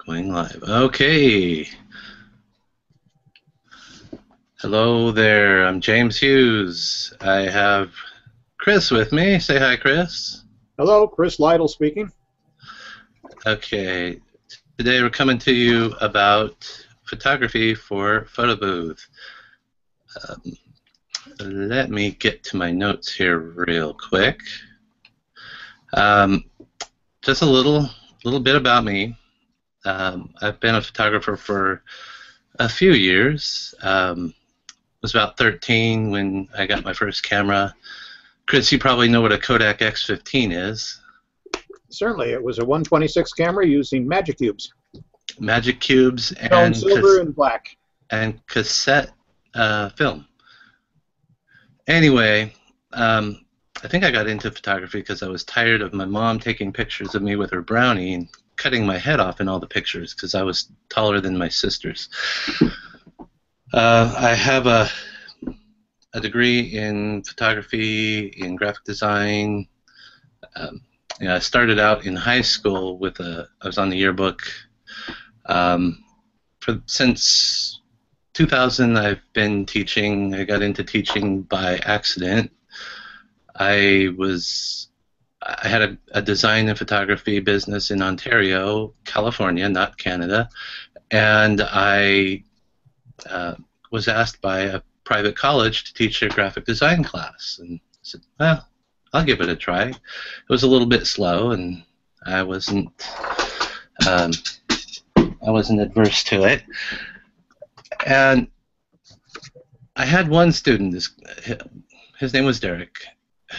Going live. Okay. Hello there. I'm James Hughes. I have Chris with me. Say hi, Chris. Hello, Chris Lytle speaking. Okay. Today we're coming to you about photography for PhotoBooth. Let me get to my notes here real quick. Just a little bit about me. I've been a photographer for a few years. Was about 13 when I got my first camera. Chris, you probably know what a Kodak X15 is. Certainly, it was a 126 camera using magic cubes. Magic cubes Stone, silver, and black. And cassette film. Anyway, I think I got into photography because I was tired of my mom taking pictures of me with her brownie and cutting my head off in all the pictures because I was taller than my sisters. I have a degree in photography, in graphic design. I started out in high school with I was on the yearbook. Since 2000, I've been teaching. I got into teaching by accident. I had a design and photography business in Ontario, California, not Canada, and I was asked by a private college to teach a graphic design class, and I said, well, I'll give it a try. It was a little bit slow, and I wasn't adverse to it. And I had one student, his name was Derek,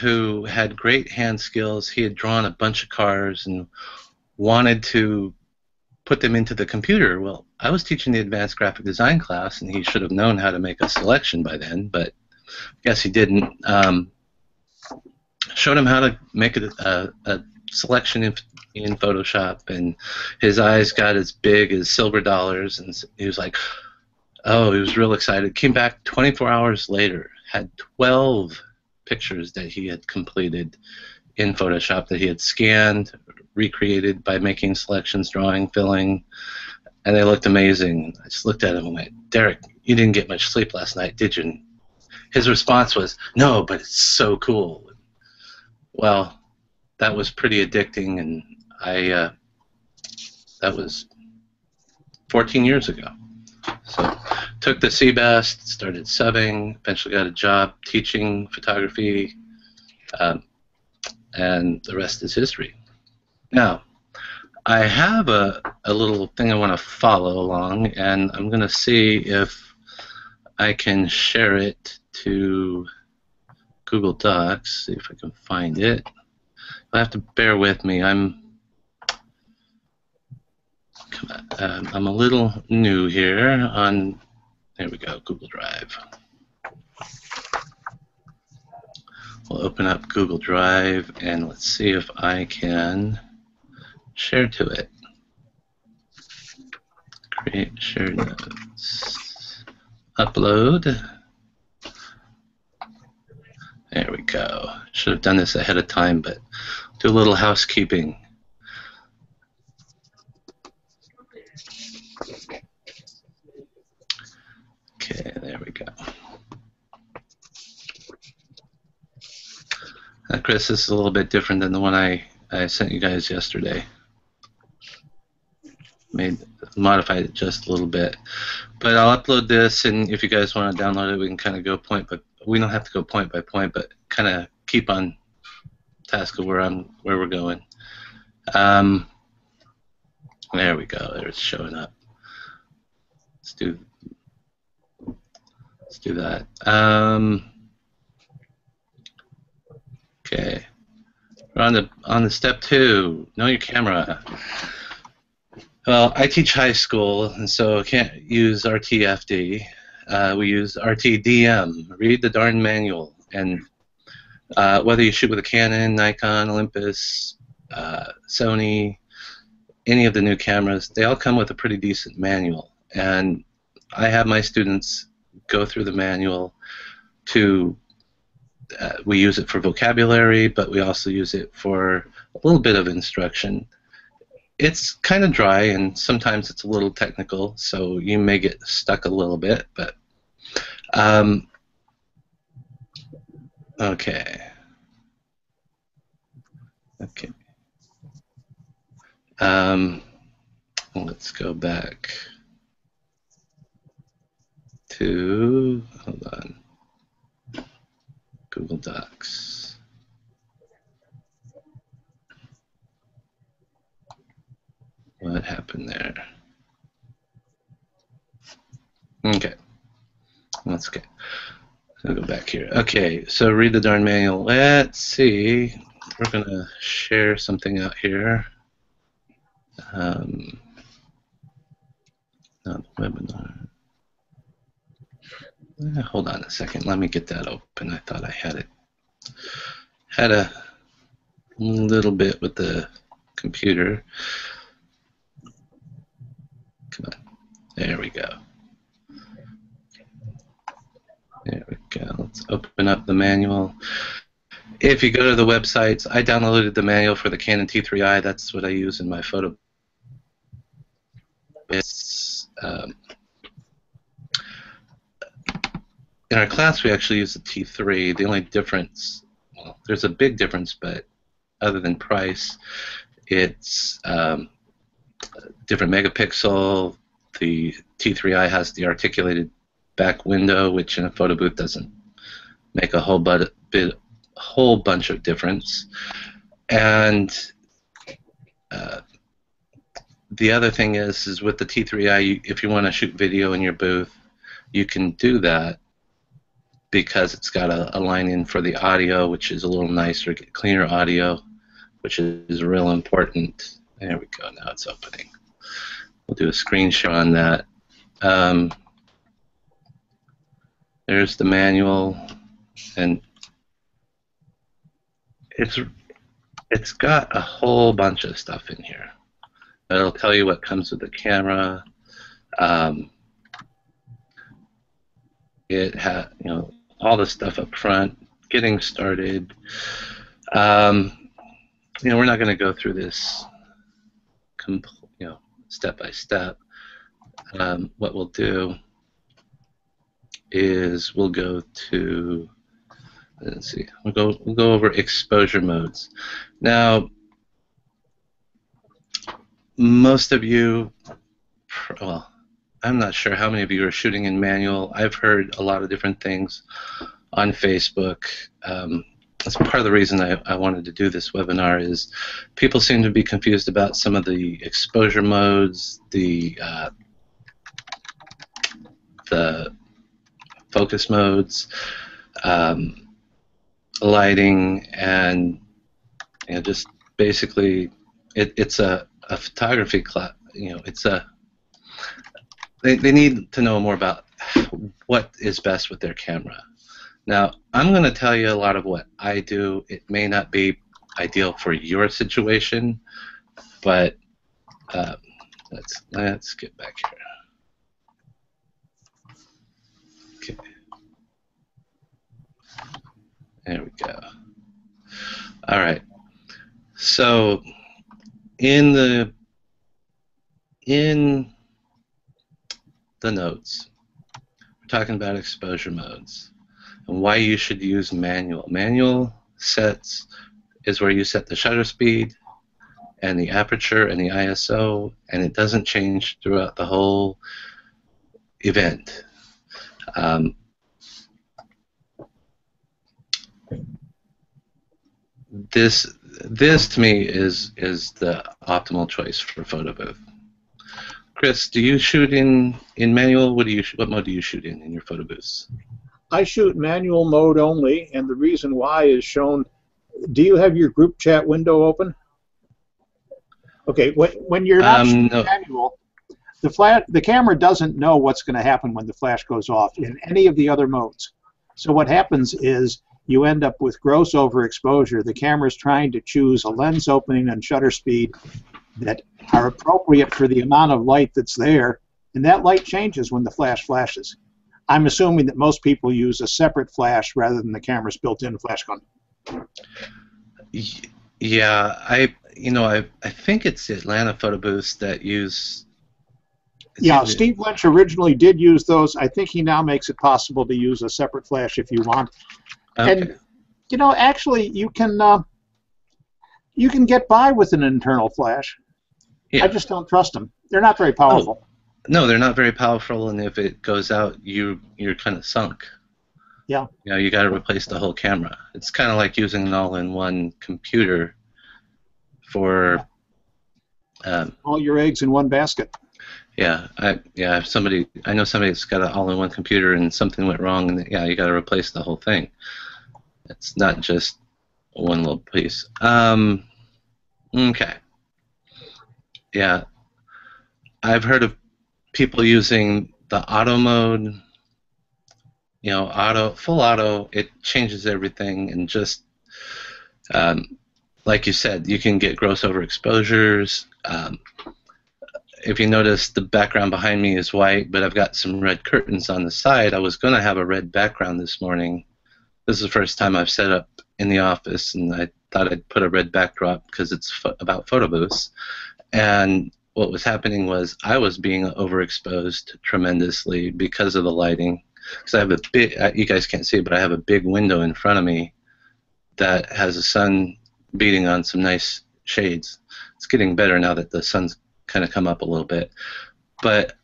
who had great hand skills. He had drawn a bunch of cars and wanted to put them into the computer. Well, I was teaching the advanced graphic design class, and he should have known how to make a selection by then, but I guess he didn't. Showed him how to make a selection in Photoshop, and his eyes got as big as silver dollars, and he was like, oh, he was real excited. Came back 24 hours later, had 12 pictures that he had completed in Photoshop that he had scanned, recreated by making selections, drawing, filling, and they looked amazing. I just looked at him and went, Derek, you didn't get much sleep last night, did you? And his response was, no, but it's so cool. Well, that was pretty addicting, and that was 14 years ago. So took the CBEST, started subbing, eventually got a job teaching photography, and the rest is history. Now, I have a little thing I want to follow along, and I'm going to see if I can share it to Google Docs, see if I can find it. You'll have to bear with me. I'm a little new here on, there we go, Google Drive. We'll open up Google Drive, and let's see if I can share to it. Create shared notes. Upload. There we go. Should have done this ahead of time, but do a little housekeeping. Okay, there we go. Chris, this is a little bit different than the one I sent you guys yesterday. Modified it just a little bit. But I'll upload this, and if you guys want to download it, we can kind of go we don't have to go point by point, but kind of keep on task of where we're going. There we go. There it's showing up. Let's do that. Okay. We're on the step 2. Know your camera. Well, I teach high school, and so I can't use RTFD. We use RTDM. Read the darn manual. And whether you shoot with a Canon, Nikon, Olympus, Sony, any of the new cameras, they all come with a pretty decent manual. And I have my students go through the manual to, we use it for vocabulary, but we also use it for a little bit of instruction. it's kind of dry, and sometimes it's a little technical, so you may get stuck a little bit, but okay. Let's go back to, hold on, Google Docs. What happened there? Okay, let's go. So go back here. Okay, so read the darn manual. Let's see. We're gonna share something out here. Not webinar. Hold on a second. Let me get that open. I thought I had it. Had a little bit with the computer. Come on. There we go. There we go. Let's open up the manual. If you go to the websites, I downloaded the manual for the Canon T3i. That's what I use in my photo. It's in our class we actually use the T3. The only difference, well, there's a big difference, but other than price, it's different megapixel. The T3i has the articulated back window, which in a photo booth doesn't make a whole bunch of difference. And the other thing is with the T3i, if you want to shoot video in your booth, you can do that because it's got a line in for the audio, which is a little nicer, get cleaner audio, which is real important. There we go. Now it's opening. We'll do a screen share on that. There's the manual, and it's got a whole bunch of stuff in here. It'll tell you what comes with the camera. It has, you know, all the stuff up front, getting started. You know, we're not going to go through this, step by step. What we'll do is we'll go to, let's see, we'll go over exposure modes. Now, most of you, well, I'm not sure how many of you are shooting in manual. I've heard a lot of different things on Facebook. That's part of the reason I wanted to do this webinar is people seem to be confused about some of the exposure modes, the focus modes, lighting, and just basically it's a photography class. It's a they need to know more about what is best with their camera. Now, I'm going to tell you a lot of what I do. It may not be ideal for your situation, but let's get back here. Okay. There we go. All right. So in the notes, we're talking about exposure modes and why you should use manual. Manual sets is where you set the shutter speed and the aperture and the ISO, and it doesn't change throughout the whole event. This to me is the optimal choice for photo booth. Chris, do you shoot in manual? What mode do you shoot in your photo booths? I shoot manual mode only, and the reason why is shown. Do you have your group chat window open? Okay, when you're not shooting no. manual, the camera doesn't know what's going to happen when the flash goes off in any of the other modes. So what happens is you end up with gross overexposure. The camera's trying to choose a lens opening and shutter speed that are appropriate for the amount of light that's there, and that light changes when the flash flashes. I'm assuming that most people use a separate flash rather than the camera's built-in flash gun. Yeah, I think it's the Atlanta photo booths that use. It's Yeah, either, Steve Lynch originally did use those. I think he now makes it possible to use a separate flash if you want. okay. And actually, you can get by with an internal flash. I Yeah. just don't trust them. They're not very Oh, powerful. no, they're not very powerful, and if it goes out, you're kind of sunk. Yeah. You got to replace the whole camera. It's kind of like using an all-in-one computer for. All your eggs in one basket. Yeah, I know somebody that's got an all-in-one computer and something went wrong, and yeah, you got to replace the whole thing. It's not just one little piece. Okay. Yeah, I've heard of people using the auto mode. Full auto. It changes everything, and just like you said, you can get gross overexposures. If you notice, the background behind me is white, but I've got some red curtains on the side. I was going to have a red background this morning. This is the first time I've set up in the office, and I thought I'd put a red backdrop because it's about photo booths. And what was happening was I was being overexposed tremendously because of the lighting. Because I have a big, you guys can't see it, but I have a big window in front of me that has the sun beating on some nice shades. It's getting better now that the sun's kind of come up a little bit, but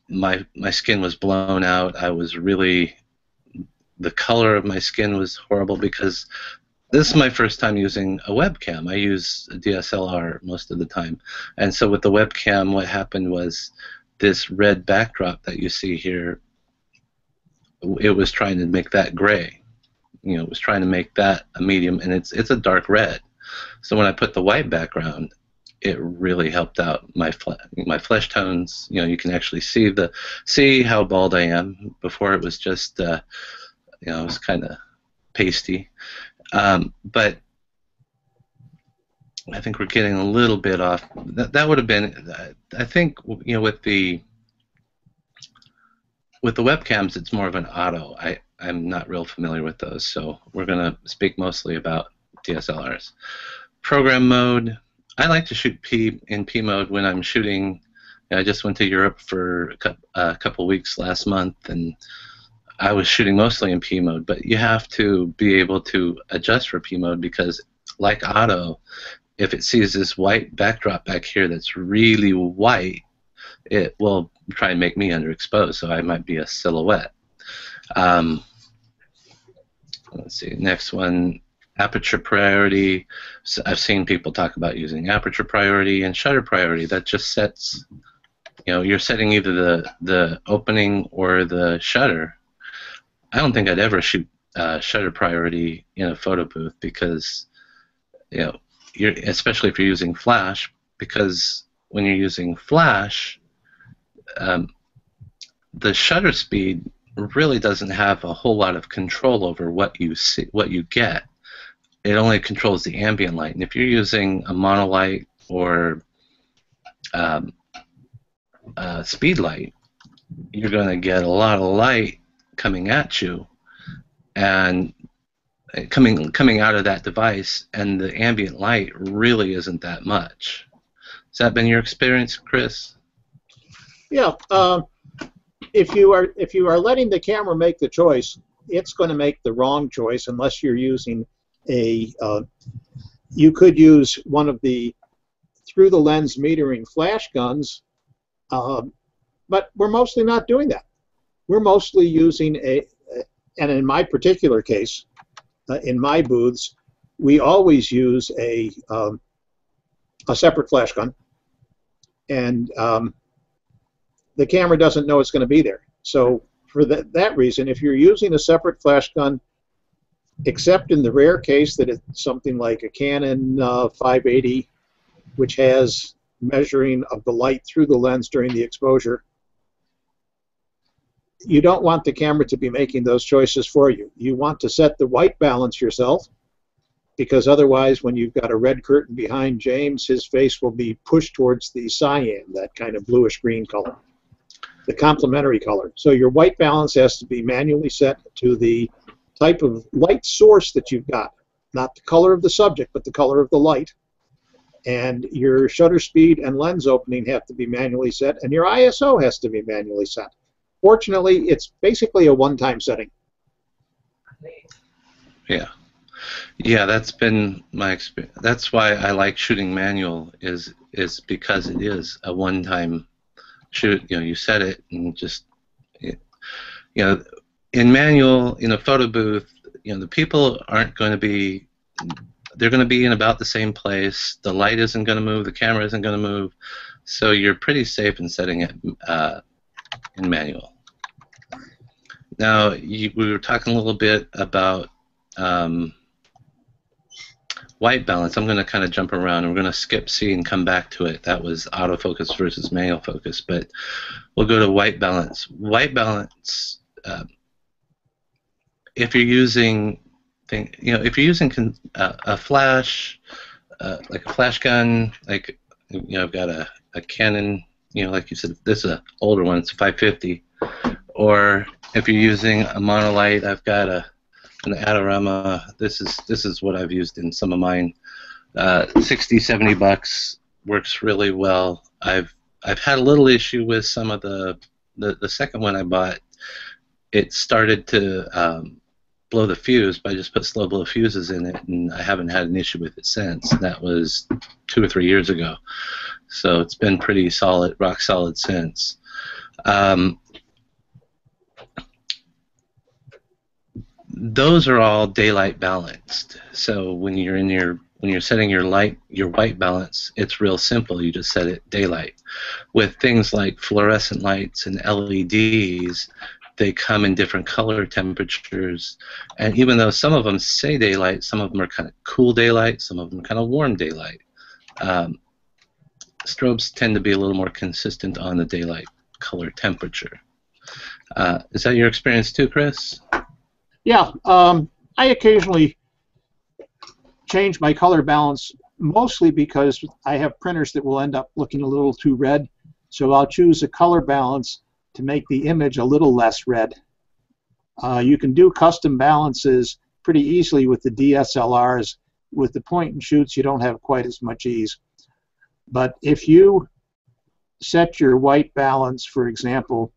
my skin was blown out. The color of my skin was horrible because this is my first time using a webcam. I use a DSLR most of the time, and so with the webcam, what happened was this red backdrop that you see here, it was trying to make that gray. It was trying to make that a medium, and it's a dark red. So when I put the white background, it really helped out my flesh tones. You can actually see how bald I am. Before it was just it was kind of pasty. But I think we're getting a little bit off. That would have been, I think, with the webcams, it's more of an auto. I'm not real familiar with those, so we're going to speak mostly about DSLRs. Program mode. I like to shoot in P mode when I'm shooting. I just went to Europe for a couple weeks last month, and I was shooting mostly in P mode. But you have to be able to adjust for P mode because, like auto, if it sees this white backdrop back here that's really white, it will try and make me underexposed, so I might be a silhouette. Let's see, next one. Aperture priority. So I've seen people talk about using aperture priority and shutter priority. That just sets, you're setting either the opening or the shutter. I don't think I'd ever shoot shutter priority in a photo booth because, especially if you're using flash, because when you're using flash, the shutter speed really doesn't have a whole lot of control over what you see, what you get. It only controls the ambient light, and if you're using a monolight or speed light, you're going to get a lot of light coming at you, and coming out of that device, and the ambient light really isn't that much. Has that been your experience, Chris? Yeah. If you are letting the camera make the choice, it's going to make the wrong choice unless you're using you could use one of the through the lens metering flash guns, but we're mostly not doing that. We're mostly using and in my particular case, in my booths, we always use a separate flash gun, and the camera doesn't know it's going to be there. So for that reason, if you're using a separate flash gun, except in the rare case that it's something like a Canon 580, which has measuring of the light through the lens during the exposure, you don't want the camera to be making those choices for you. You want to set the white balance yourself, because otherwise when you've got a red curtain behind James, his face will be pushed towards the cyan, that kind of bluish green color, the complementary color. So your white balance has to be manually set to the type of light source that you've got, not the color of the subject, but the color of the light. and your shutter speed and lens opening have to be manually set, and your ISO has to be manually set. Fortunately, it's basically a one-time setting. Yeah. Yeah, that's been my experience. That's why I like shooting manual, is because it is a one-time shoot. You know, you set it and just, you know, in manual, in a photo booth, you know, the people aren't going to be, they're going to be in about the same place. The light isn't going to move, the camera isn't going to move, so you're pretty safe in setting it in manual. Now, we were talking a little bit about white balance. I'm going to kind of jump around. We're going to skip C and come back to it. That was autofocus versus manual focus, but we'll go to white balance. White balance, if you're using, if you're using a flash, like a flash gun, like, I've got a Canon, like you said, this is an older one, it's a 550, or if you're using a monolight, I've got an Adorama. This is what I've used in some of mine. 60, 70 bucks, works really well. I've had a little issue with some of the second one I bought. It started to blow the fuse, but I just put slow blow fuses in it, and I haven't had an issue with it since. That was 2 or 3 years ago, so it's been pretty solid, rock solid since. Those are all daylight balanced. So when you're setting your white balance, it's real simple. You just set it daylight. With things like fluorescent lights and LEDs, they come in different color temperatures, and even though some of them say daylight, some of them are kind of cool daylight, some of them kind of warm daylight. Strobes tend to be a little more consistent on the daylight color temperature. Is that your experience too, Chris? Yeah, I occasionally change my color balance, mostly because I have printers that will end up looking a little too red, so I'll choose a color balance to make the image a little less red. You can do custom balances pretty easily with the DSLRs. With the point and shoots, you don't have quite as much ease. But if you set your white balance, for example,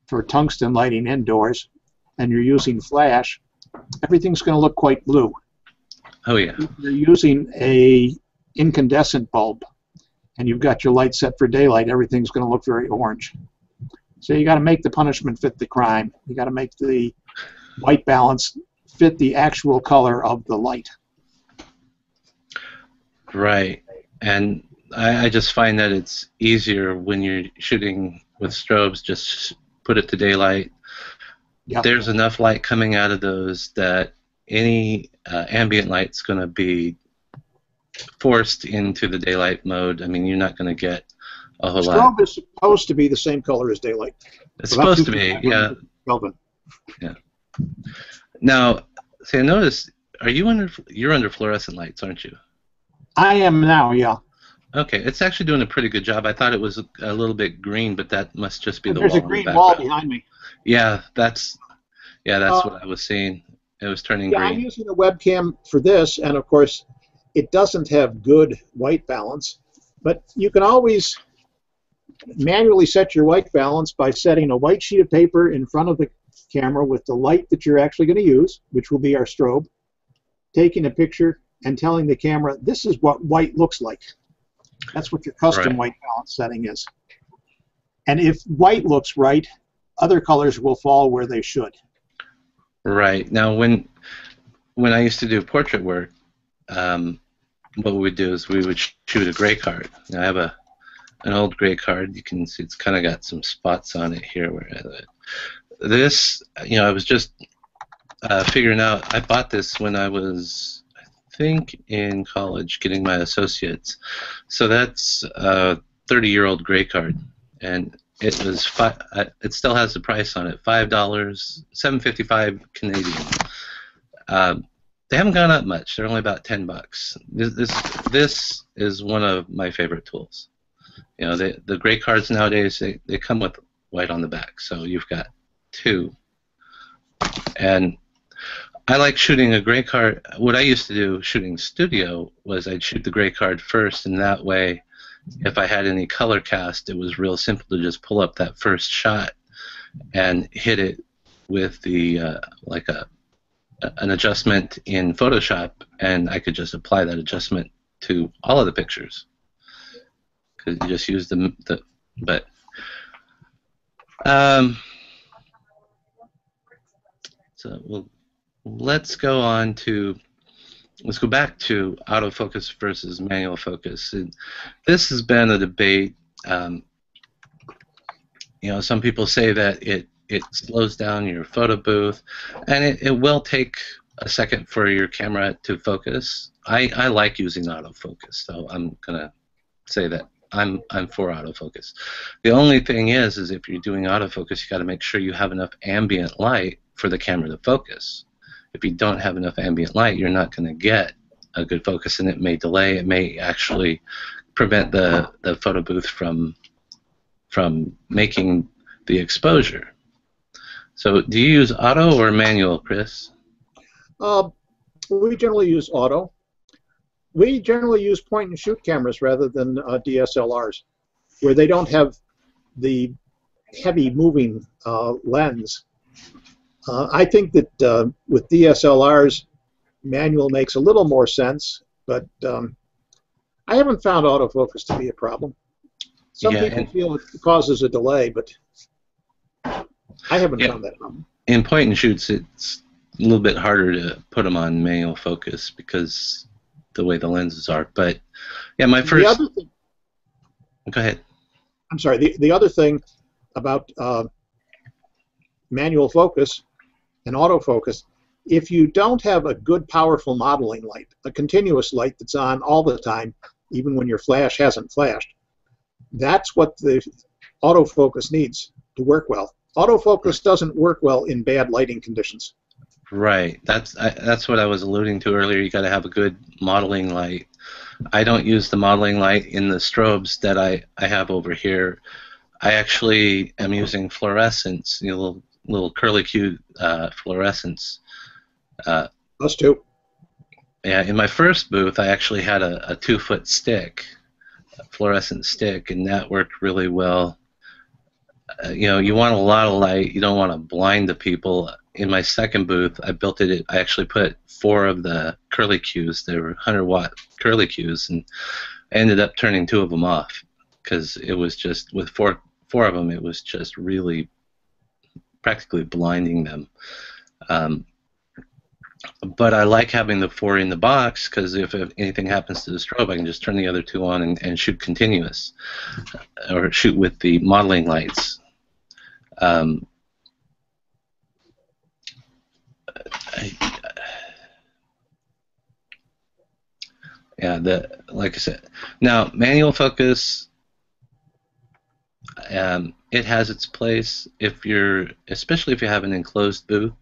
for tungsten lighting indoors, and you're using flash, everything's going to look quite blue. Oh yeah. If you're using a incandescent bulb, and you've got your light set for daylight, everything's going to look very orange. So you got to make the punishment fit the crime. You got to make the white balance fit the actual color of the light. Right. And I just find that it's easier when you're shooting with strobes. Just put it to daylight. Yep. There's enough light coming out of those that any ambient light's going to be forced into the daylight mode. I mean, you're not going to get a whole lot. Strobe is supposed to be the same color as daylight. It's supposed to be, yeah. Kelvin. Yeah. Now, see, I noticed, you're under fluorescent lights, aren't you? I am now, yeah. Okay, it's actually doing a pretty good job. I thought it was a little bit green, but that must just be the wall. There's a green wall behind me. Yeah, that's what I was seeing. It was turning green. I'm using a webcam for this, and of course, it doesn't have good white balance, but you can always manually set your white balance by setting a white sheet of paper in front of the camera with the light that you're actually going to use, which will be our strobe, taking a picture and telling the camera, this is what white looks like. That's what your custom white balance setting is. And if white looks right, other colors will fall where they should. Right. Now, when I used to do portrait work, what we would do is we would shoot a gray card. Now, I have an old gray card. You can see it's kind of got some spots on it here. This, I was just figuring out. I bought this when I was, I think, in college, getting my associates. So that's a 30-year-old gray card, and it was it still has the price on it, $5, $7.55 Canadian. They haven't gone up much. They're only about $10. This is one of my favorite tools. The gray cards nowadays, they come with white on the back, so you've got two. And I like shooting a gray card. What I used to do shooting studio was I'd shoot the gray card first, and that way, if I had any color cast, it was real simple to just pull up that first shot and hit it with the like an adjustment in Photoshop, and I could just apply that adjustment to all of the pictures because you just use the but. So let's go back to autofocus versus manual focus. And this has been a debate. Some people say that it slows down your photo booth, and it will take a second for your camera to focus. I like using autofocus, so I'm gonna say that I'm for autofocus. The only thing is if you're doing autofocus, you got to make sure you have enough ambient light for the camera to focus. If you don't have enough ambient light, you're not going to get a good focus, and it may delay. It may actually prevent the photo booth from making the exposure. So, do you use auto or manual, Chris? We generally use auto. We generally use point-and-shoot cameras rather than DSLRs, where they don't have the heavy moving lens. I think that with DSLRs, manual makes a little more sense, but I haven't found autofocus to be a problem. Some people feel it causes a delay, but I haven't found that problem. In point-and-shoots, it's a little bit harder to put them on manual focus because the way the lenses are. But yeah, my first. The other thing, go ahead. I'm sorry. The other thing about manual focus and autofocus, if you don't have a good, powerful modeling light, a continuous light that's on all the time, even when your flash hasn't flashed, that's what the autofocus needs to work well. Autofocus doesn't work well in bad lighting conditions. Right. That's what I was alluding to earlier. You got to have a good modeling light. I don't use the modeling light in the strobes that I have over here. I actually am using fluorescence, little curly Q fluorescence. Us too. Yeah. In my first booth, I actually had a 2-foot stick, a fluorescent stick, and that worked really well. You want a lot of light. You don't want to blind the people. In my second booth, I actually put 4 of the curly Qs. They were 100-watt curly Qs, and I ended up turning 2 of them off because it was just, with four of them, it was just really practically blinding them. But I like having the 4 in the box because if anything happens to the strobe, I can just turn the other 2 on and shoot continuous, or shoot with the modeling lights. Like I said, now manual focus, it has its place especially if you have an enclosed booth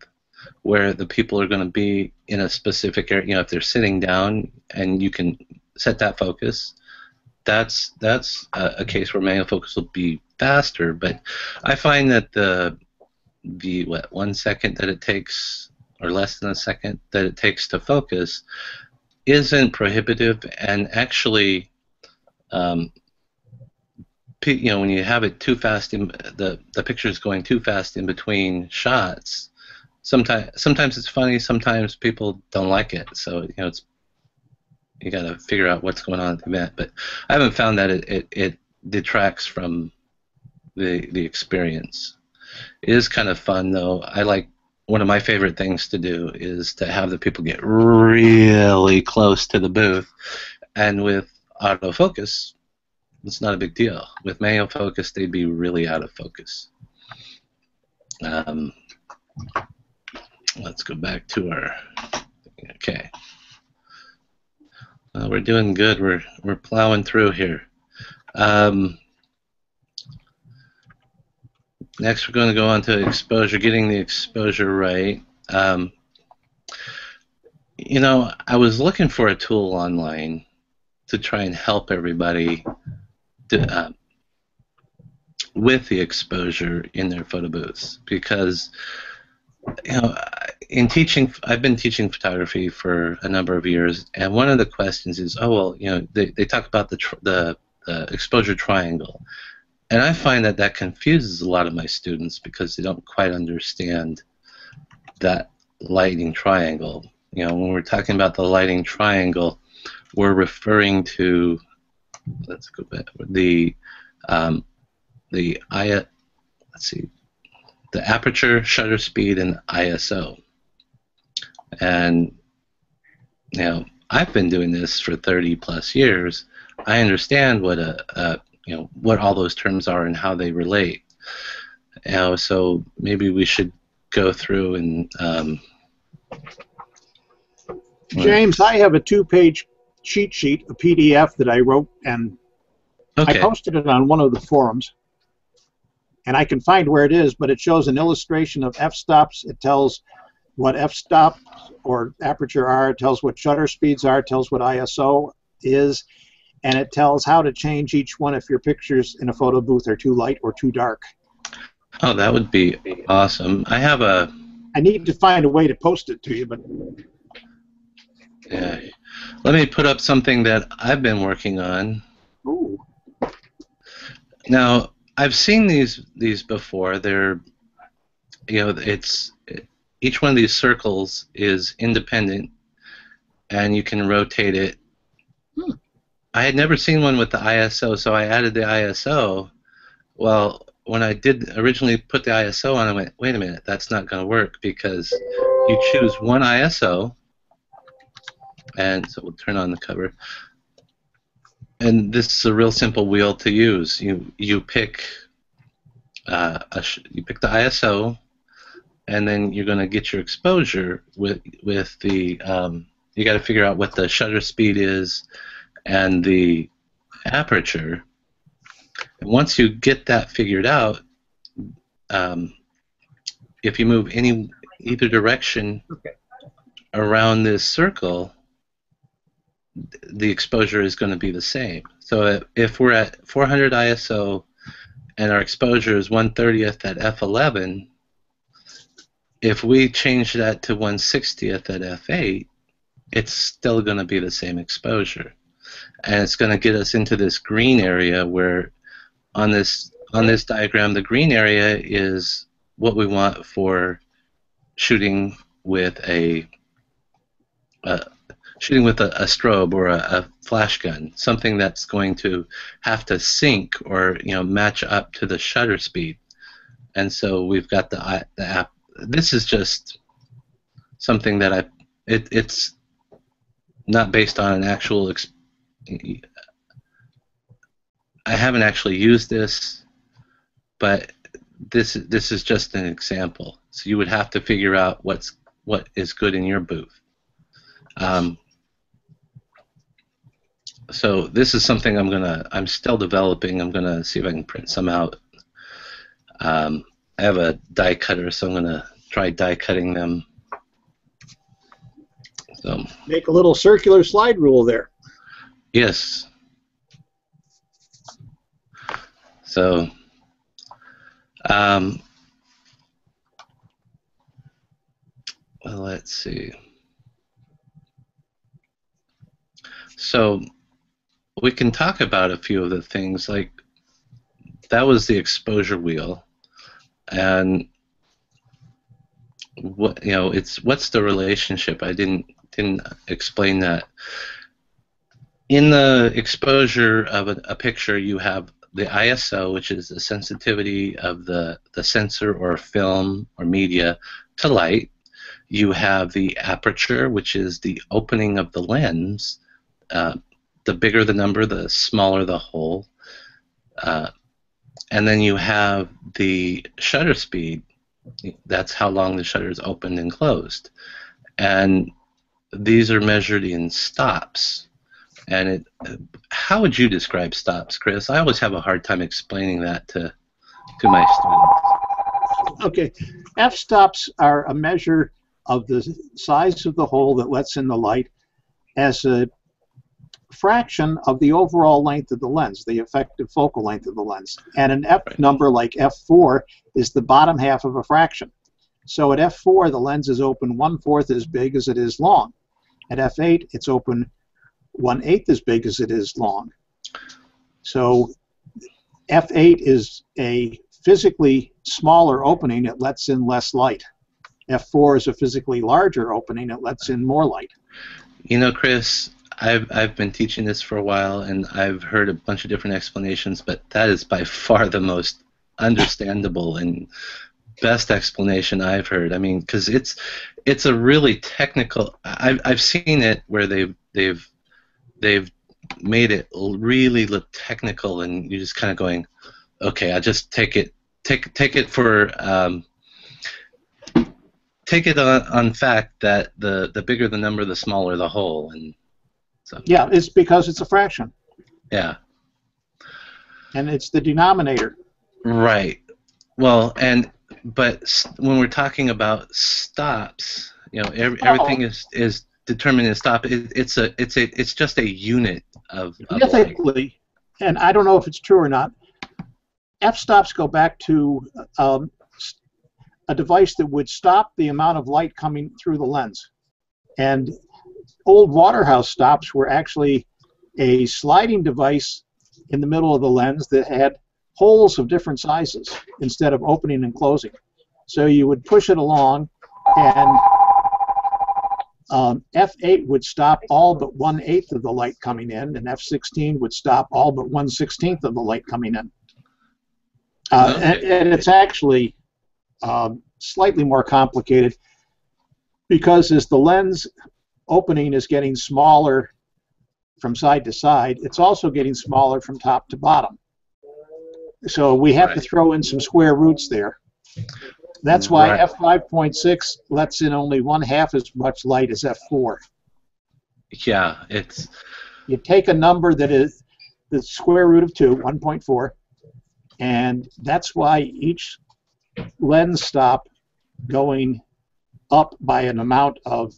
where the people are going to be in a specific area. If they're sitting down and you can set that focus, that's a case where manual focus will be faster. But I find that the 1 second that it takes, or less than a second that it takes to focus, isn't prohibitive, and actually, when you have it too fast, the picture is going too fast in between shots. Sometimes it's funny. Sometimes people don't like it. So you got to figure out what's going on at the event. But I haven't found that it detracts from the experience. It is kind of fun though. One of my favorite things to do is to have the people get really close to the booth, and with autofocus, it's not a big deal. With manual focus, they'd be really out of focus. Let's go back to our. Okay, we're doing good. We're plowing through here. Next, we're going to go on to exposure, getting the exposure right. I was looking for a tool online to try and help everybody with the exposure in their photo booths, because you know, in teaching, I've been teaching photography for a number of years, and one of the questions is, oh well, you know, they talk about the exposure triangle, and I find that that confuses a lot of my students because they don't quite understand that lighting triangle. You know, when we're talking about the lighting triangle, we're referring to, let's go back, let's see, the aperture, shutter speed, and ISO. And you know, I've been doing this for 30 plus years. I understand what you know, what all those terms are and how they relate. You know, so maybe we should go through and James, I have a 2-page cheat sheet, a PDF that I wrote, and okay. I posted it on one of the forums. And I can find where it is, but it shows an illustration of f-stops. It tells what f-stops or aperture are, it tells what shutter speeds are, it tells what ISO is, and it tells how to change each one if your pictures in a photo booth are too light or too dark. Oh, that would be awesome. I need to find a way to post it to you, but yeah. Let me put up something that I've been working on. Ooh. Now, I've seen these before. They're, you know, each one of these circles is independent, and you can rotate it. I had never seen one with the ISO, so I added the ISO. Well, when I did originally put the ISO on, I went, wait a minute, that's not going to work because you choose one ISO, and so we'll turn on the cover. And this is a real simple wheel to use. You pick you pick the ISO, and then you're going to get your exposure with the you got to figure out what the shutter speed is and the aperture. And once you get that figured out, if you move either direction around this circle, the exposure is going to be the same. So if we're at 400 ISO and our exposure is 1/30th at f11, if we change that to 1/60th at f8, it's still going to be the same exposure. And it's going to get us into this green area where on this diagram, the green area is what we want for shooting with a strobe or a flash gun, something that's going to have to sync or, you know, match up to the shutter speed. And so we've got the app. This is just something that it's not based on an actual. I haven't actually used this, but this is just an example. So you would have to figure out what is good in your booth. So this is something I'm still developing. I'm gonna see if I can print some out. I have a die cutter, so I'm gonna try die cutting them. So make a little circular slide rule there. Yes. So well, let's see. So we can talk about a few of the things, like that was the exposure wheel, and what, you know, what's the relationship? I didn't explain that. In the exposure of a picture, you have the ISO, which is the sensitivity of the sensor or film or media to light. You have the aperture, which is the opening of the lens. The bigger the number, the smaller the hole. And then you have the shutter speed. That's how long the shutter is opened and closed. And these are measured in stops. And how would you describe stops, Chris? I always have a hard time explaining that to my students. Okay, f-stops are a measure of the size of the hole that lets in the light as a fraction of the overall length of the lens, the effective focal length of the lens. And an f number like f4 is the bottom half of a fraction. So at f4, the lens is open 1/4 as big as it is long. At f8, it's open 1/8 as big as it is long. So f8 is a physically smaller opening. It lets in less light. f4 is a physically larger opening. It lets in more light. You know, Chris, I've been teaching this for a while, and I've heard a bunch of different explanations, but that is by far the most understandable and best explanation I've heard. I mean, because it's a really technical. I've seen it where they've made it really look technical, and you're just kind of going, okay, I just take it for take it on fact that the bigger the number, the smaller the hole, and so. Yeah, it's because it's a fraction. Yeah. And it's the denominator. Right. Well, but when we're talking about stops, you know, everything is determined in stop. It's just a unit of Ethically, and I don't know if it's true or not, f-stops go back to a device that would stop the amount of light coming through the lens. And old Waterhouse stops were actually a sliding device in the middle of the lens that had holes of different sizes instead of opening and closing. So you would push it along, and f8 would stop all but 1/8 of the light coming in, and f16 would stop all but 1/16 of the light coming in. And it's actually slightly more complicated because as the lens opening is getting smaller from side to side, it's also getting smaller from top to bottom. So we have to throw in some square roots there. That's why f5.6 lets in only 1/2 as much light as f4. Yeah, it's. You take a number that is the square root of 2, 1.4, and that's why each lens stop going up by an amount of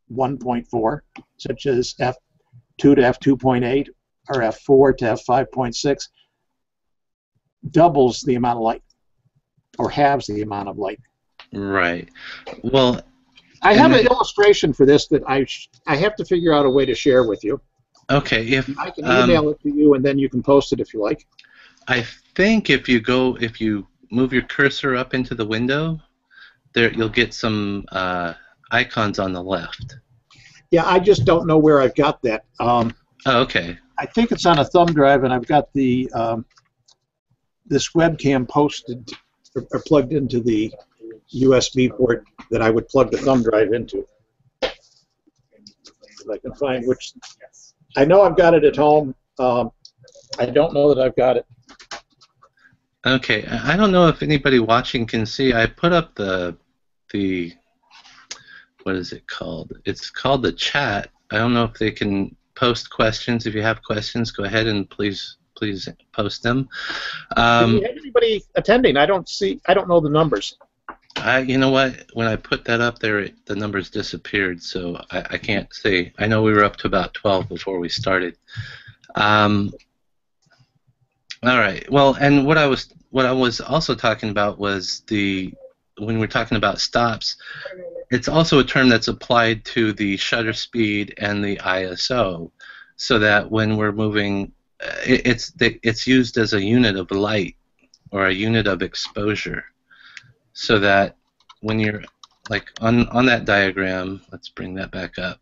1.4, such as f2 to f2.8 or f4 to f5.6, doubles the amount of light, or halves the amount of light. Right. Well, I have an illustration for this that I have to figure out a way to share with you. Okay. If I can email it to you, and then you can post it if you like. I think if you move your cursor up into the window, there you'll get some icons on the left. Yeah, I just don't know where I've got that. Oh, okay. I think it's on a thumb drive, and I've got the this webcam posted or plugged into the USB port that I would plug the thumb drive into. If I can find which. I know I've got it at home. I don't know that I've got it. Okay, I don't know if anybody watching can see. I put up the what is it called? It's called the chat. I don't know if they can post questions. If you have questions, go ahead and please post them. Do you have anybody attending? I don't know the numbers. You know what? When I put that up there, the numbers disappeared, so I can't see. I know we were up to about 12 before we started. All right. Well, and what I was also talking about was when we're talking about stops, it's also a term that's applied to the shutter speed and the ISO, so that when we're moving, it's used as a unit of light or a unit of exposure, so that when you're like on that diagram, let's bring that back up.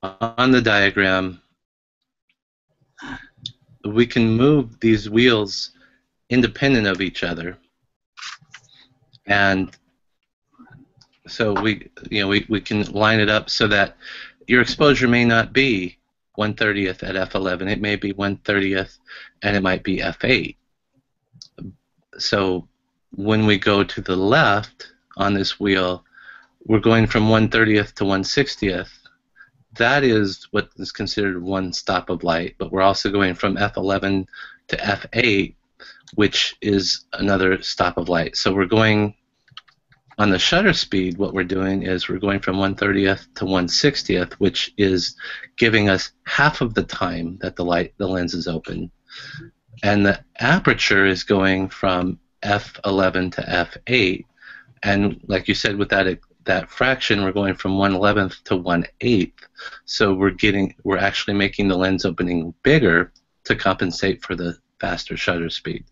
On the diagram, we can move these wheels independent of each other, and so we can line it up so that your exposure may not be 1/30th at f11. It may be 1/30th, and it might be f8. So when we go to the left on this wheel, we're going from 1/30th to 1/60th. That is what is considered one stop of light, but we're also going from f11 to f8, which is another stop of light. So we're going on the shutter speed. What we're doing is we're going from 1/30th to 1/60th, which is giving us half of the time that the lens is open. and the aperture is going from f11 to f8, and like you said, with that fraction, we're going from 1/11th to 1/8th. So we're actually making the lens opening bigger to compensate for the faster shutter speed.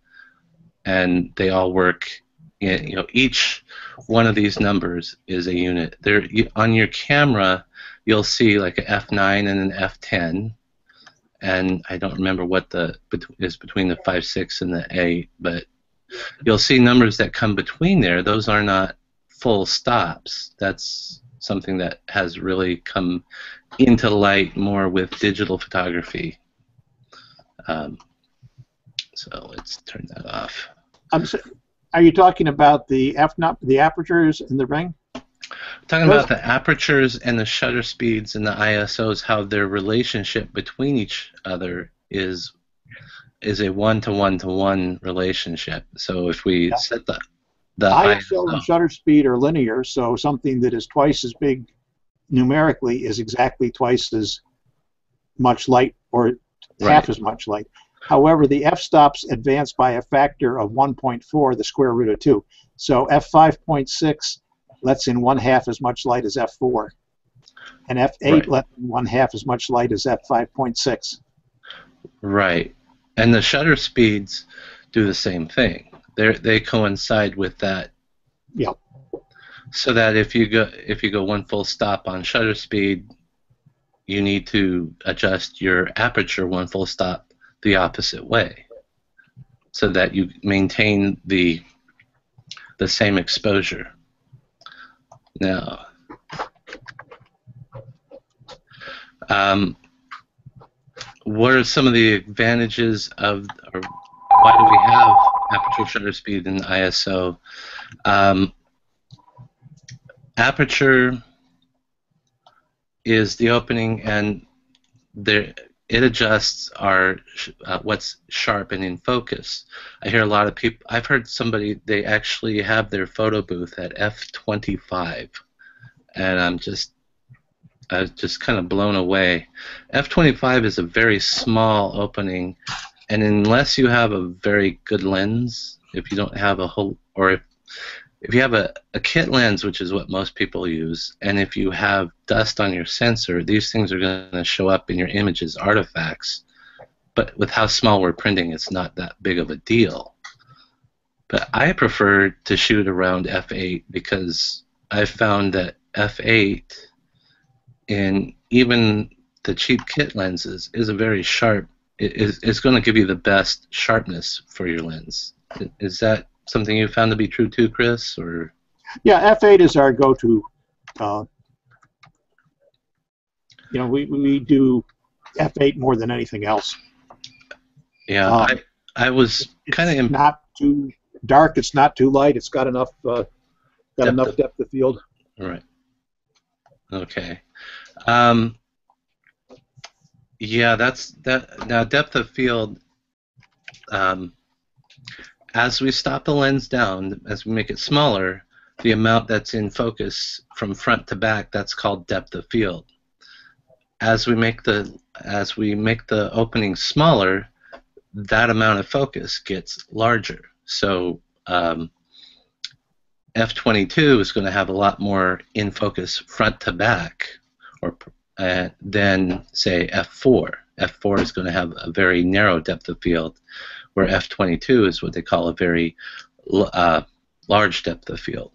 And they all work. Each one of these numbers is a unit. There on your camera, you'll see like a f9 and an f10, and I don't remember what is between the 5.6 and the 8, but you'll see numbers that come between there. Those are not full stops. That's something that has really come into light more with digital photography. So let's turn that off. Are you talking about the the apertures in the ring? Talking about the apertures and the shutter speeds and the ISOs, how their relationship between each other is a 1-to-1-to-1 relationship. So if we set the ISO and shutter speed are linear, so something that is twice as big numerically is exactly twice as much light, or half as much light. However, the f-stops advance by a factor of 1.4, the square root of 2. So f5.6 lets in 1/2 as much light as f4, and f8 lets in 1/2 as much light as f5.6. Right, and the shutter speeds do the same thing. They coincide with that. Yep. So that if you go one full stop on shutter speed, you need to adjust your aperture one full stop the opposite way, so that you maintain the same exposure. Now, what are some of the advantages of, or why do we have aperture, shutter speed, and ISO? Aperture is the opening, and it adjusts our what's sharp and in focus. I hear a lot of people. I've heard somebody, they actually have their photo booth at f25, and I was just kind of blown away. f25 is a very small opening, and unless you have a very good lens, if you don't have a whole, or if you have a kit lens, which is what most people use, and if you have dust on your sensor, these things are going to show up in your image as artifacts. But with how small we're printing, it's not that big of a deal. But I prefer to shoot around f8 because I've found that f8 in even the cheap kit lenses is a very sharp, it's going to give you the best sharpness for your lens. Is that something you found to be true too, Chris? Or yeah, f8 is our go-to. We do f8 more than anything else. Yeah, I was kind of not too dark. It's not too light. It's got enough depth of field. Right. Okay. Yeah, that's that. Now, depth of field. As we stop the lens down, as we make it smaller, the amount that's in focus from front to back, that's called depth of field. As we make the opening smaller, that amount of focus gets larger. So f22 is going to have a lot more in focus front to back, or than say f4. F4 is going to have a very narrow depth of field, where f22 is what they call a very large depth of field.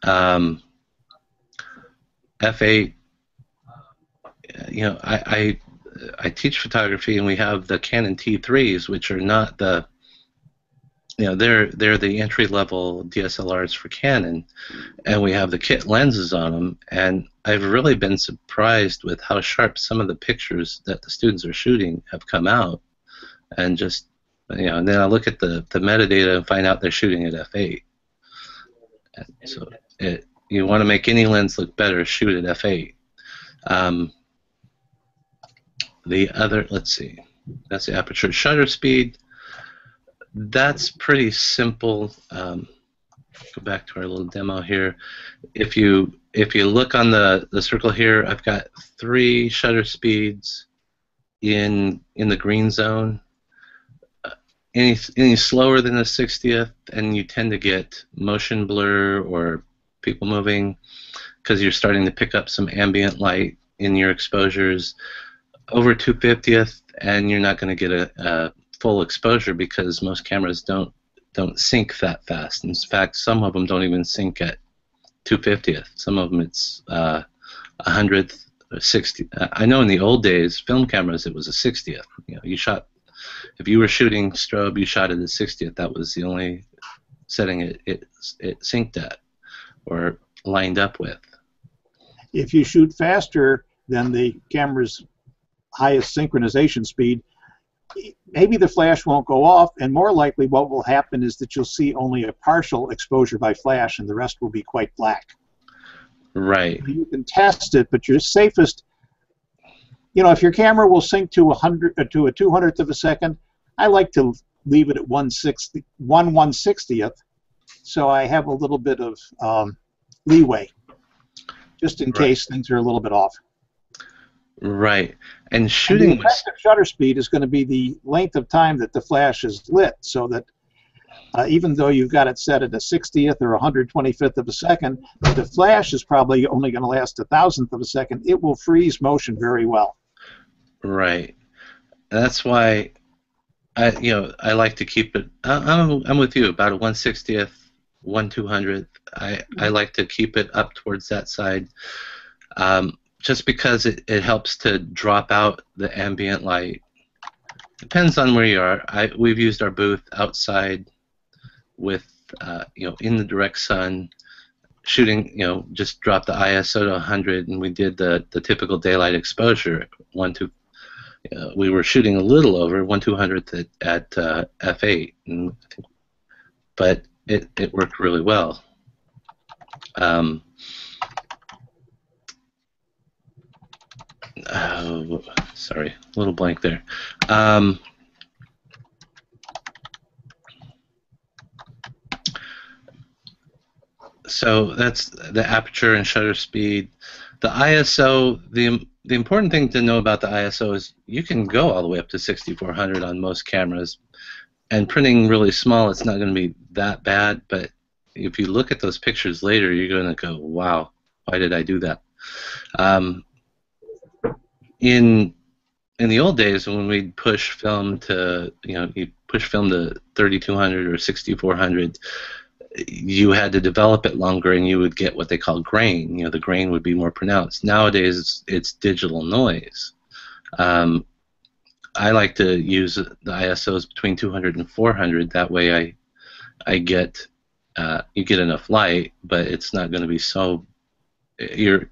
F8, I teach photography, and we have the Canon T3s, which are not the, they're the entry-level DSLRs for Canon, and we have the kit lenses on them, and I've really been surprised with how sharp some of the pictures that the students are shooting have come out. And just, and then I look at the metadata and find out they're shooting at f8. And so you want to make any lens look better, shoot at f8. The other, let's see, that's the aperture. Shutter speed, that's pretty simple. Go back to our little demo here. If you look on the circle here, I've got 3 shutter speeds in the green zone. any slower than a 60th, and you tend to get motion blur or people moving because you're starting to pick up some ambient light in your exposures. Over 250th, and you're not going to get a full exposure because most cameras don't sync that fast. In fact, some of them don't even sync at 250th. Some of them it's 100th or 60. I know in the old days, film cameras, it was a 60th. You know, you shot, if you were shooting strobe, you shot at a 60th. That was the only setting it synced at or lined up with. If you shoot faster than the camera's highest synchronization speed, maybe the flash won't go off, and more likely what will happen is that you'll see only a partial exposure by flash and the rest will be quite black. Right. You can test it, but your safest, you know, if your camera will sync to 200th of a second, I like to leave it at 1/160th, so I have a little bit of leeway, just in case things are a little bit off. Right. And shooting the effective shutter speed is going to be the length of time that the flash is lit, so that even though you've got it set at a 60th or 125th of a second, the flash is probably only going to last a 1,000th of a second. It will freeze motion very well. Right. That's why I like to keep it. I'm with you about a 1/60th, 1/200th. I like to keep it up towards that side, just because it helps to drop out the ambient light. Depends on where you are. We've used our booth outside with in the direct sun, shooting. Just drop the ISO to 100, and we did the typical daylight exposure. We were shooting a little over 1/200th at f8, but it worked really well. Sorry, a little blank there. So that's the aperture and shutter speed. The ISO, the important thing to know about the ISO is you can go all the way up to 6400 on most cameras, and printing really small, it's not going to be that bad, but if you look at those pictures later, you're going to go, wow, why did I do that? In the old days, when we'd push film to, you push film to 3200 or 6400, you had to develop it longer, and you would get what they call grain. The grain would be more pronounced. Nowadays, it's digital noise. I like to use the ISOs between 200 and 400. That way, you get enough light, but it's not going to be so. Your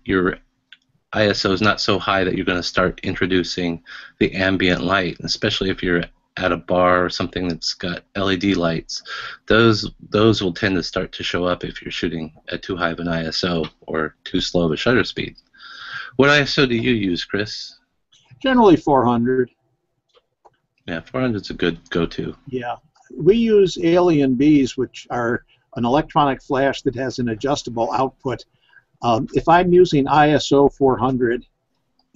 ISO is not so high that you're going to start introducing the ambient light, especially if you're at a bar or something that's got LED lights. Those will tend to start to show up if you're shooting at too high of an ISO or too slow of a shutter speed. What ISO do you use, Chris? Generally 400. Yeah, 400 is a good go-to. Yeah. We use Alien Bs, which are an electronic flash that has an adjustable output. If I'm using ISO 400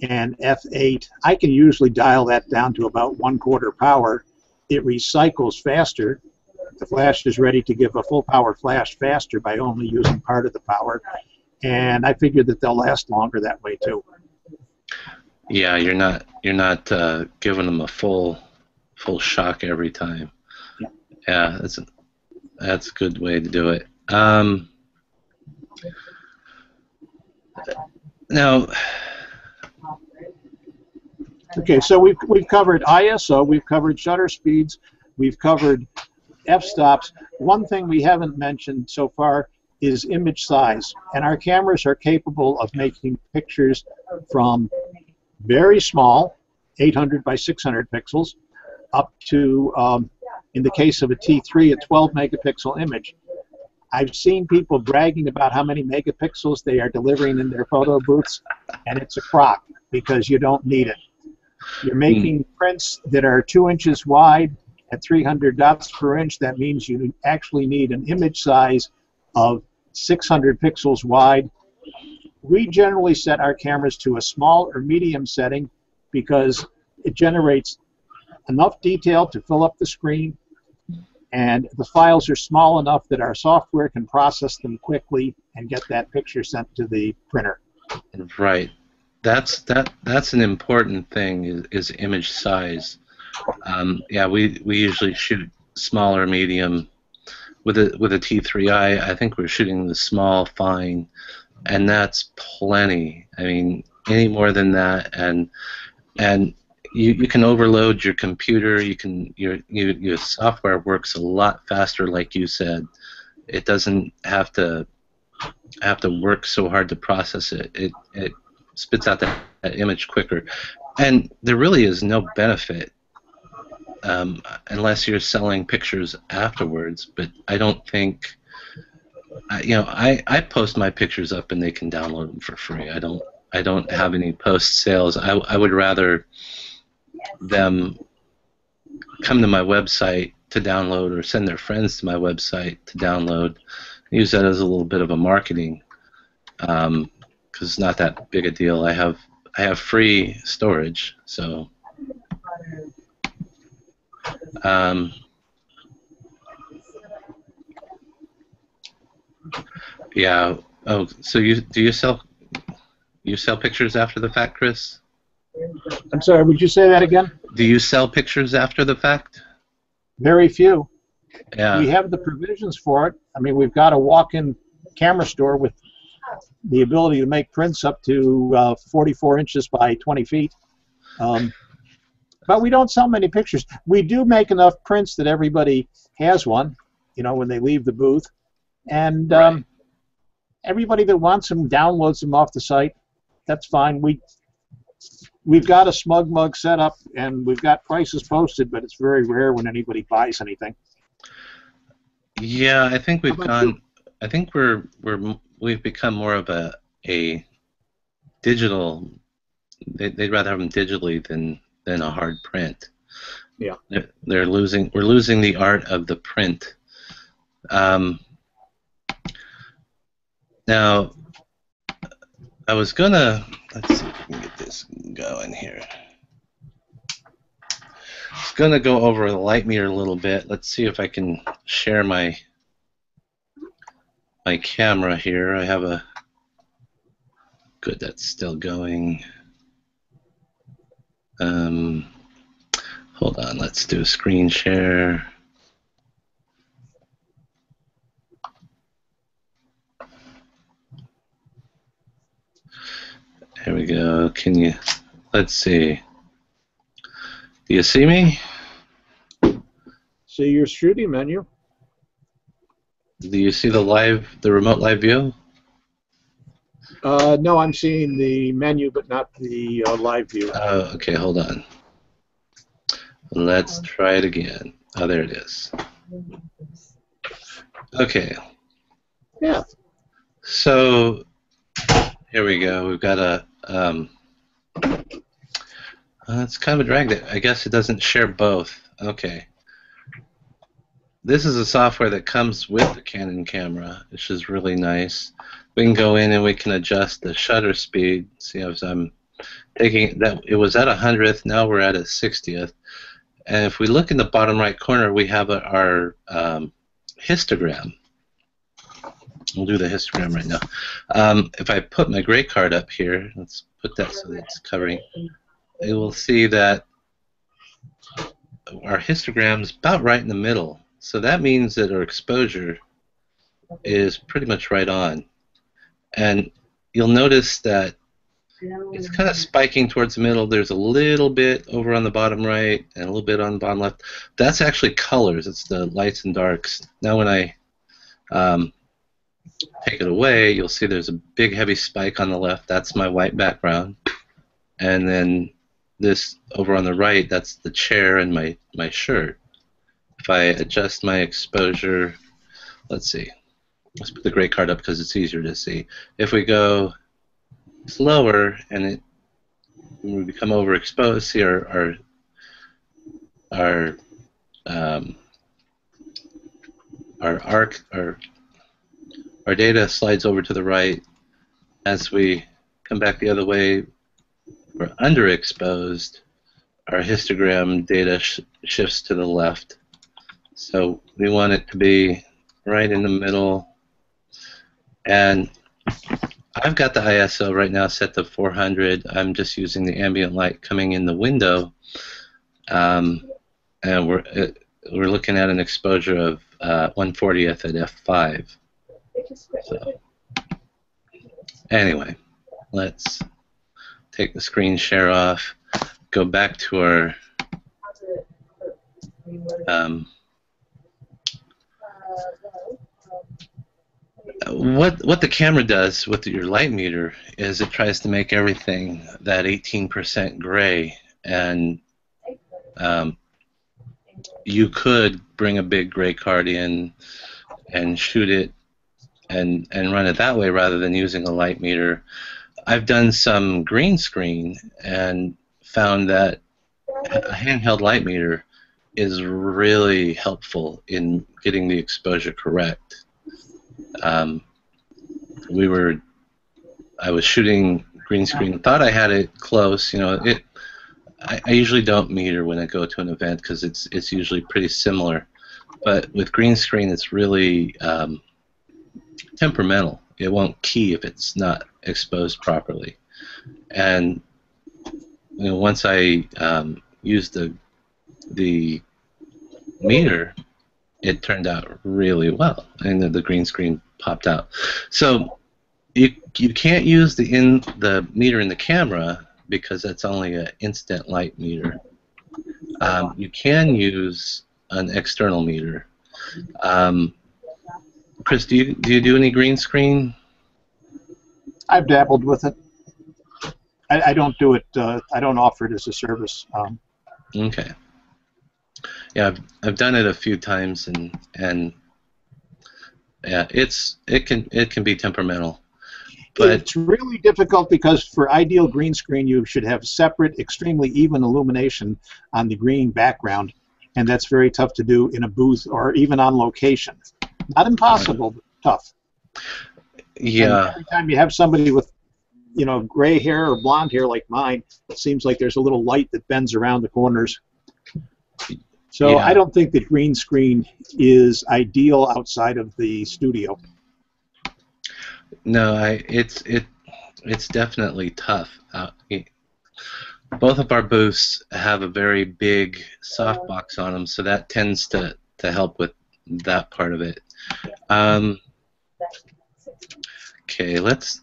and f8, I can usually dial that down to about 1/4 power. It recycles faster. The flash is ready to give a full power flash faster by only using part of the power, and I figure that they'll last longer that way too. Yeah, you're not giving them a full shock every time. Yeah, that's a good way to do it. Now, okay, so we've covered ISO, we've covered shutter speeds, we've covered f-stops. One thing we haven't mentioned so far is image size, and our cameras are capable of making pictures from very small, 800 by 600 pixels, up to, in the case of a T3, a 12 megapixel image. I've seen people bragging about how many megapixels they are delivering in their photo booths, and it's a crock because you don't need it. You're making prints that are 2 inches wide at 300 dots per inch. That means you actually need an image size of 600 pixels wide. We generally set our cameras to a small or medium setting because it generates enough detail to fill up the screen, and the files are small enough that our software can process them quickly and get that picture sent to the printer. Right. That's an important thing is image size. Yeah, we usually shoot small or medium. With a T3i, I think we're shooting the small fine, and that's plenty. I mean, any more than that, and you can overload your computer. Your software works a lot faster, like you said. It doesn't have to work so hard to process it. It spits out that image quicker, and there really is no benefit unless you're selling pictures afterwards. But I don't think, I post my pictures up and they can download them for free. I don't have any post sales. I would rather them come to my website to download or send their friends to my website to download. Use that as a little bit of a marketing, because it's not that big a deal. I have free storage, so yeah. Oh, so do you sell pictures after the fact, Chris? I'm sorry, would you say that again? Do you sell pictures after the fact? Very few. Yeah. We have the provisions for it. I mean, we've got a walk-in camera store with the ability to make prints up to 44 inches by 20 feet. But we don't sell many pictures. We do make enough prints that everybody has one, when they leave the booth. And Right. Everybody that wants them downloads them off the site. That's fine. We've got a smug mug set up, and we've got prices posted, but it's very rare when anybody buys anything. Yeah, I think we've How about you? gone. I think we've become more of a digital. They'd rather have them digitally than a hard print. Yeah. We're losing the art of the print. Now, I was gonna, let's see if we can get this going here. I was gonna go over the light meter a little bit. Let's see if I can share my camera here. I have a good. That's still going. Hold on. Let's do a screen share. There we go. Can you? Let's see. Do you see me? See your shooting menu. Do you see the remote live view? No, I'm seeing the menu, but not the live view. Oh, okay. Hold on. Let's try it again. Oh, there it is. Okay. Yeah. So here we go. We've got a. It's kind of a drag. I guess it doesn't share both. Okay. This is a software that comes with the Canon camera, which is really nice. We can go in and we can adjust the shutter speed. See, as I'm taking that, it was at 100th. Now we're at a 60th. And if we look in the bottom right corner, we have our histogram. We'll do the histogram right now. If I put my gray card up here, let's put that so that it's covering. You will see that our histogram is about right in the middle. So that means that our exposure is pretty much right on. And you'll notice that it's kind of spiking towards the middle. There's a little bit over on the bottom right and a little bit on the bottom left. That's actually colors. It's the lights and darks. Now when I take it away, you'll see there's a big heavy spike on the left. That's my white background. And then this over on the right, that's the chair and my shirt. If I adjust my exposure, let's see. Let's put the gray card up because it's easier to see. If we go slower and we become overexposed, see our data slides over to the right. As we come back the other way, we're underexposed. Our histogram data shifts to the left. So we want it to be right in the middle. And I've got the ISO right now set to 400. I'm just using the ambient light coming in the window, and we're looking at an exposure of 1/40th at f5. So anyway, let's take the screen share off. Go back to our what the camera does with your light meter is it tries to make everything that 18% gray, and you could bring a big gray card in and shoot it and run it that way rather than using a light meter. I've done some green screen and found that a handheld light meter is really helpful in getting the exposure correct. I was shooting green screen, thought I had it close. You know, I usually don't meter when I go to an event because it's usually pretty similar. But with green screen, it's really temperamental. It won't key if it's not exposed properly. And you know, once I used the meter, it turned out really well, and the green screen popped out. So you can't use the meter in the camera because that's only an instant light meter. You can use an external meter. Chris, do you do any green screen? I've dabbled with it. I don't do it. I don't offer it as a service. Okay. Yeah, I've done it a few times, and yeah, it can be temperamental. But it's really difficult because for ideal green screen, you should have separate, extremely even illumination on the green background, and that's very tough to do in a booth or even on location. Not impossible, but tough. Yeah. And every time you have somebody with, you know, gray hair or blonde hair like mine, it seems like there's a little light that bends around the corners. So yeah. I don't think that green screen is ideal outside of the studio. No, it's definitely tough. Both of our booths have a very big softbox on them, so that tends to help with that part of it. Okay, let's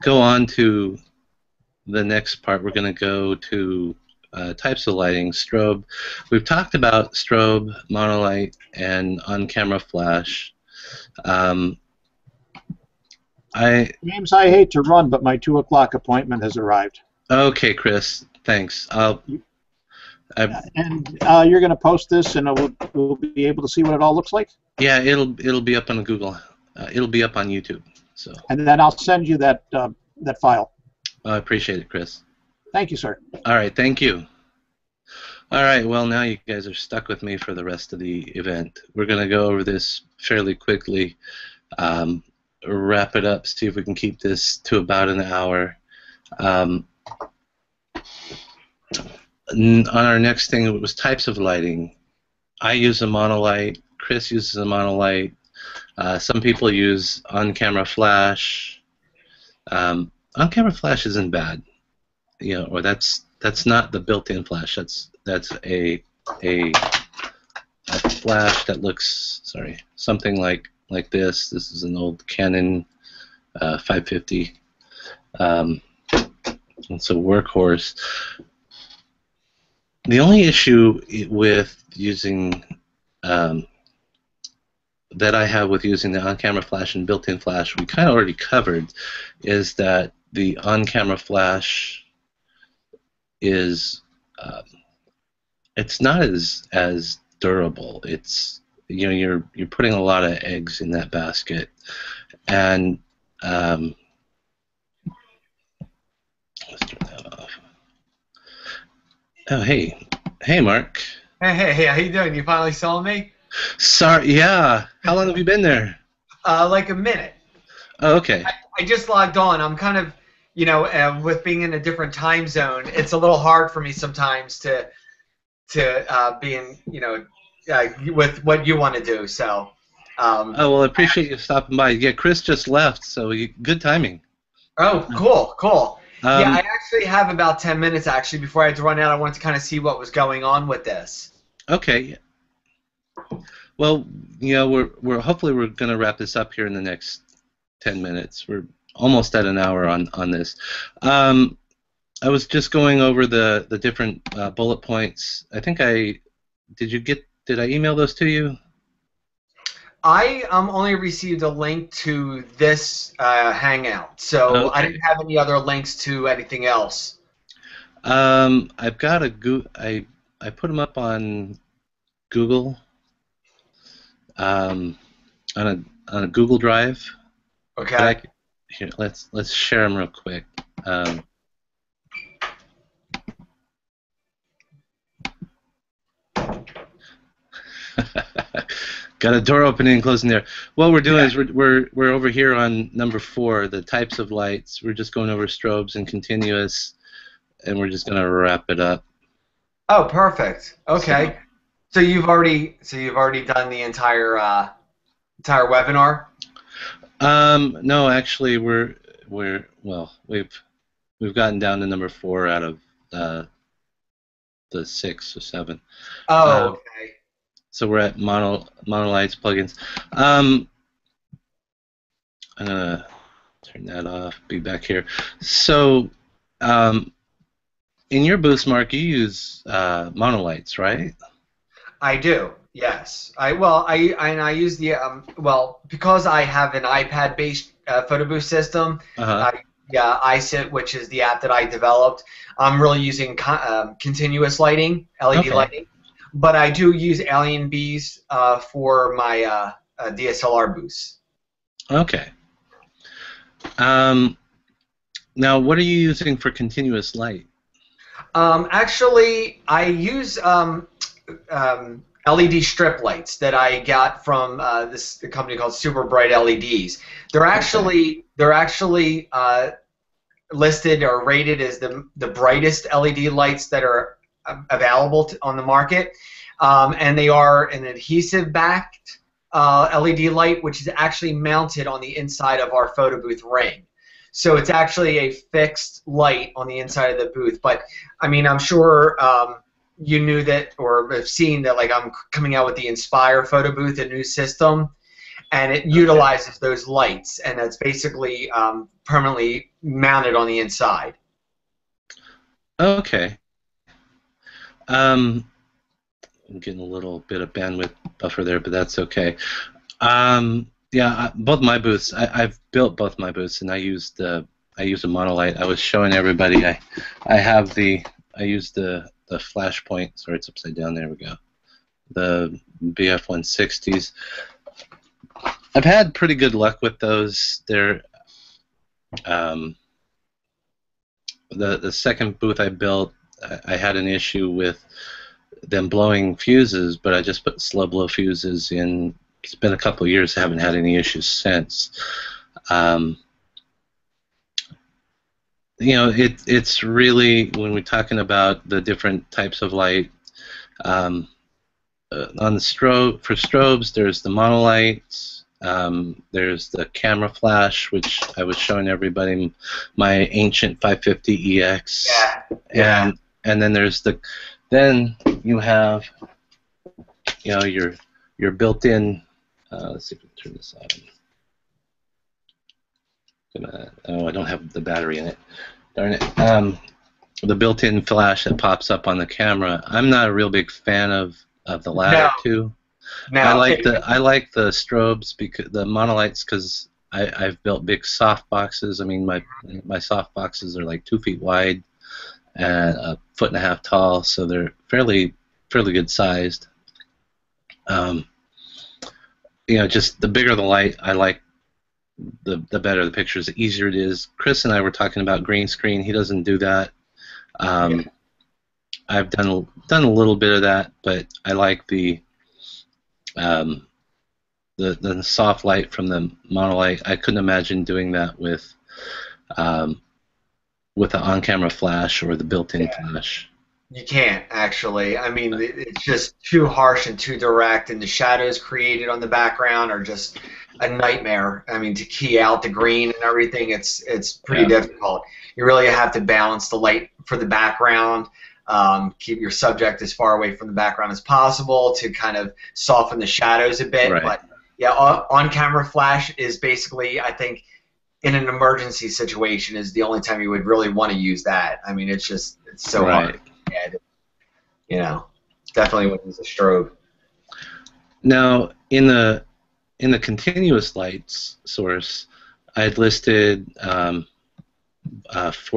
go on to the next part. We're going to go to types of lighting. Strobe. We've talked about strobe, monolight, and on-camera flash. James, I hate to run, but my 2 o'clock appointment has arrived. Okay, Chris. Thanks. And you're going to post this, and we'll be able to see what it all looks like. Yeah, it'll be up on Google. It'll be up on YouTube. So. And then I'll send you that that file. I appreciate it, Chris. Thank you, sir. All right, thank you. All right, well, now you guys are stuck with me for the rest of the event. We're going to go over this fairly quickly, wrap it up, see if we can keep this to about an hour. On our next thing, it was types of lighting. I use a monolight. Chris uses a monolight. Some people use on-camera flash. On-camera flash isn't bad, you know, or that's not the built-in flash. That's a flash that looks something like this. This is an old Canon 550. It's a workhorse. The only issue with using that I have with using the on-camera flash and built-in flash, we kind of already covered, is that the on-camera flash is it's not as durable. It's, you know, you're putting a lot of eggs in that basket, and let's turn that off. Oh, hey, Mark. Hey, how you doing? You finally saw me? Sorry, yeah. How long have you been there? Like a minute. Oh, okay. I just logged on. I'm kind of, you know, with being in a different time zone, it's a little hard for me sometimes to be in, you know, with what you want to do. So. Oh, well, I appreciate you stopping by. Yeah, Chris just left, so good timing. Oh, cool, cool. Yeah, I Um, actually have about 10 minutes actually before I had to run out. I wanted to kind of see what was going on with this. okay. Well, we're hopefully we're going to wrap this up here in the next 10 minutes. We're almost at an hour on this. I was just going over the different bullet points. I think did I email those to you? I only received a link to this Hangout, so I Okay. didn't have any other links to anything else. I've got I put them up on Google, on a Google Drive. Okay. But here, let's share them real quick. Got a door opening and closing there. What we're doing is we're over here on number 4, the types of lights. We're just going over strobes and continuous, and we're just gonna wrap it up. Oh, perfect. Okay. So you've already done the entire webinar? No, actually, we've gotten down to number 4 out of the 6 or 7. Oh, okay. So we're at monolights plugins. I'm gonna turn that off. Be back here. So, in your boost, Mark, you use monolights, right? I do. Yes. I use the because I have an iPad-based PhotoBooth system. Yeah, iSit, which is the app that I developed. I'm really using continuous lighting, LED lighting, but I do use Alien Bees for my DSLR boosts. Okay. Now, what are you using for continuous light? Actually, I use LED strip lights that I got from this company called Super Bright LEDs. They're actually listed or rated as the brightest LED lights that are available on the market, and they are an adhesive-backed LED light, which is actually mounted on the inside of our photo booth ring. So it's actually a fixed light on the inside of the booth. But I mean, I'm sure you knew that or have seen that. Like, I'm coming out with the Inspire photo booth, a new system, and it utilizes those lights, and it's basically permanently mounted on the inside. Okay. I'm getting a little bit of bandwidth buffer there, but that's okay. Yeah, both my booths. I've built both my booths, and I use a monolight. I was showing everybody. I use the Flashpoint. Sorry, it's upside down. There we go. The BF160s. I've had pretty good luck with those. They're the second booth I built. I had an issue with them blowing fuses, but I just put slow blow fuses in. It's been a couple of years. I haven't had any issues since. It's really, when we're talking about the different types of light, on the for strobes, there's the monolights. There's the camera flash, which I was showing everybody, my ancient 550EX. Yeah. And then then you have, your built-in. Let's see if we can turn this on. I don't have the battery in it. Darn it. The built-in flash that pops up on the camera. I'm not a real big fan of the latter two. No. I like the strobes, because the monolights, because I've built big soft boxes. I mean, my soft boxes are like 2 feet wide and 1.5 feet tall, so they're fairly good sized. Just the bigger the light, I like the better the pictures, the easier it is. Chris and I were talking about green screen. He doesn't do that. I've done a little bit of that, but I like the soft light from the monolight. I couldn't imagine doing that with the on-camera flash or the built-in flash. You can't actually. I mean, it's just too harsh and too direct, and the shadows created on the background are just a nightmare. I mean, to key out the green and everything, it's pretty Yeah. difficult. You really have to balance the light for the background, keep your subject as far away from the background as possible to kind of soften the shadows a bit. Right. But yeah, on-camera flash is basically, I think, in an emergency situation, is the only time you would really want to use that. I mean, it's so Right. hard. Yeah, you know, definitely when it's a strobe. Now, in the continuous lights source, I had listed 4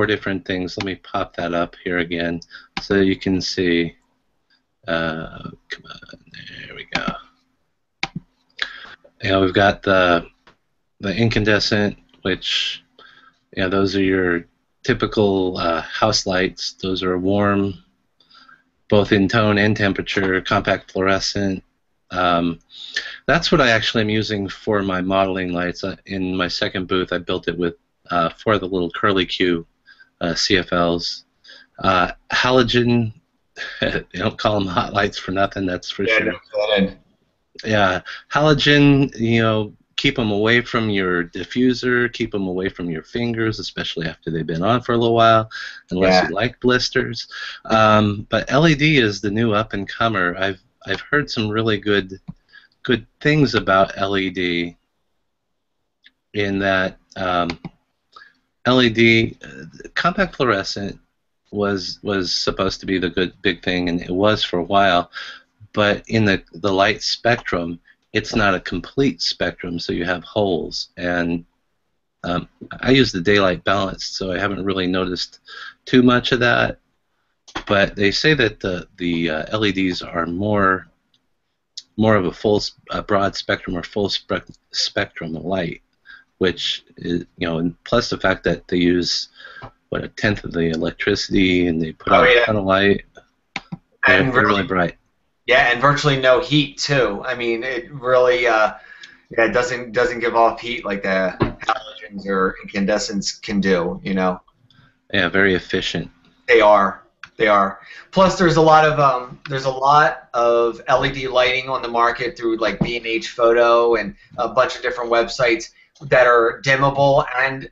different things. Let me pop that up here again so you can see. Come on, there we go. We've got the incandescent, which those are your typical house lights. Those are warm, both in tone and temperature, compact fluorescent. That's what I actually am using for my modeling lights. In my second booth, I built it with 4 of the little curly Q CFLs. Halogen, they don't call them hot lights for nothing, that's for sure. Yeah, halogen, keep them away from your diffuser, keep them away from your fingers, especially after they've been on for a little while, unless you like blisters. But LED is the new up-and-comer. I've heard some really good things about LED, in that LED, compact fluorescent, was supposed to be the big thing, and it was for a while. But in the light spectrum, it's not a complete spectrum, so you have holes. And I use the daylight balanced, so I haven't really noticed too much of that. But they say that the LEDs are more of a broad spectrum or full spectrum light, which is, and plus the fact that they use 1/10 of the electricity, and they put out a ton of light. And they're really bright. Yeah, and virtually no heat too. I mean, it really it doesn't give off heat like the halogens or incandescents can do. Yeah, very efficient. They are. Plus, there's a lot of LED lighting on the market through like B&H Photo and a bunch of different websites that are dimmable and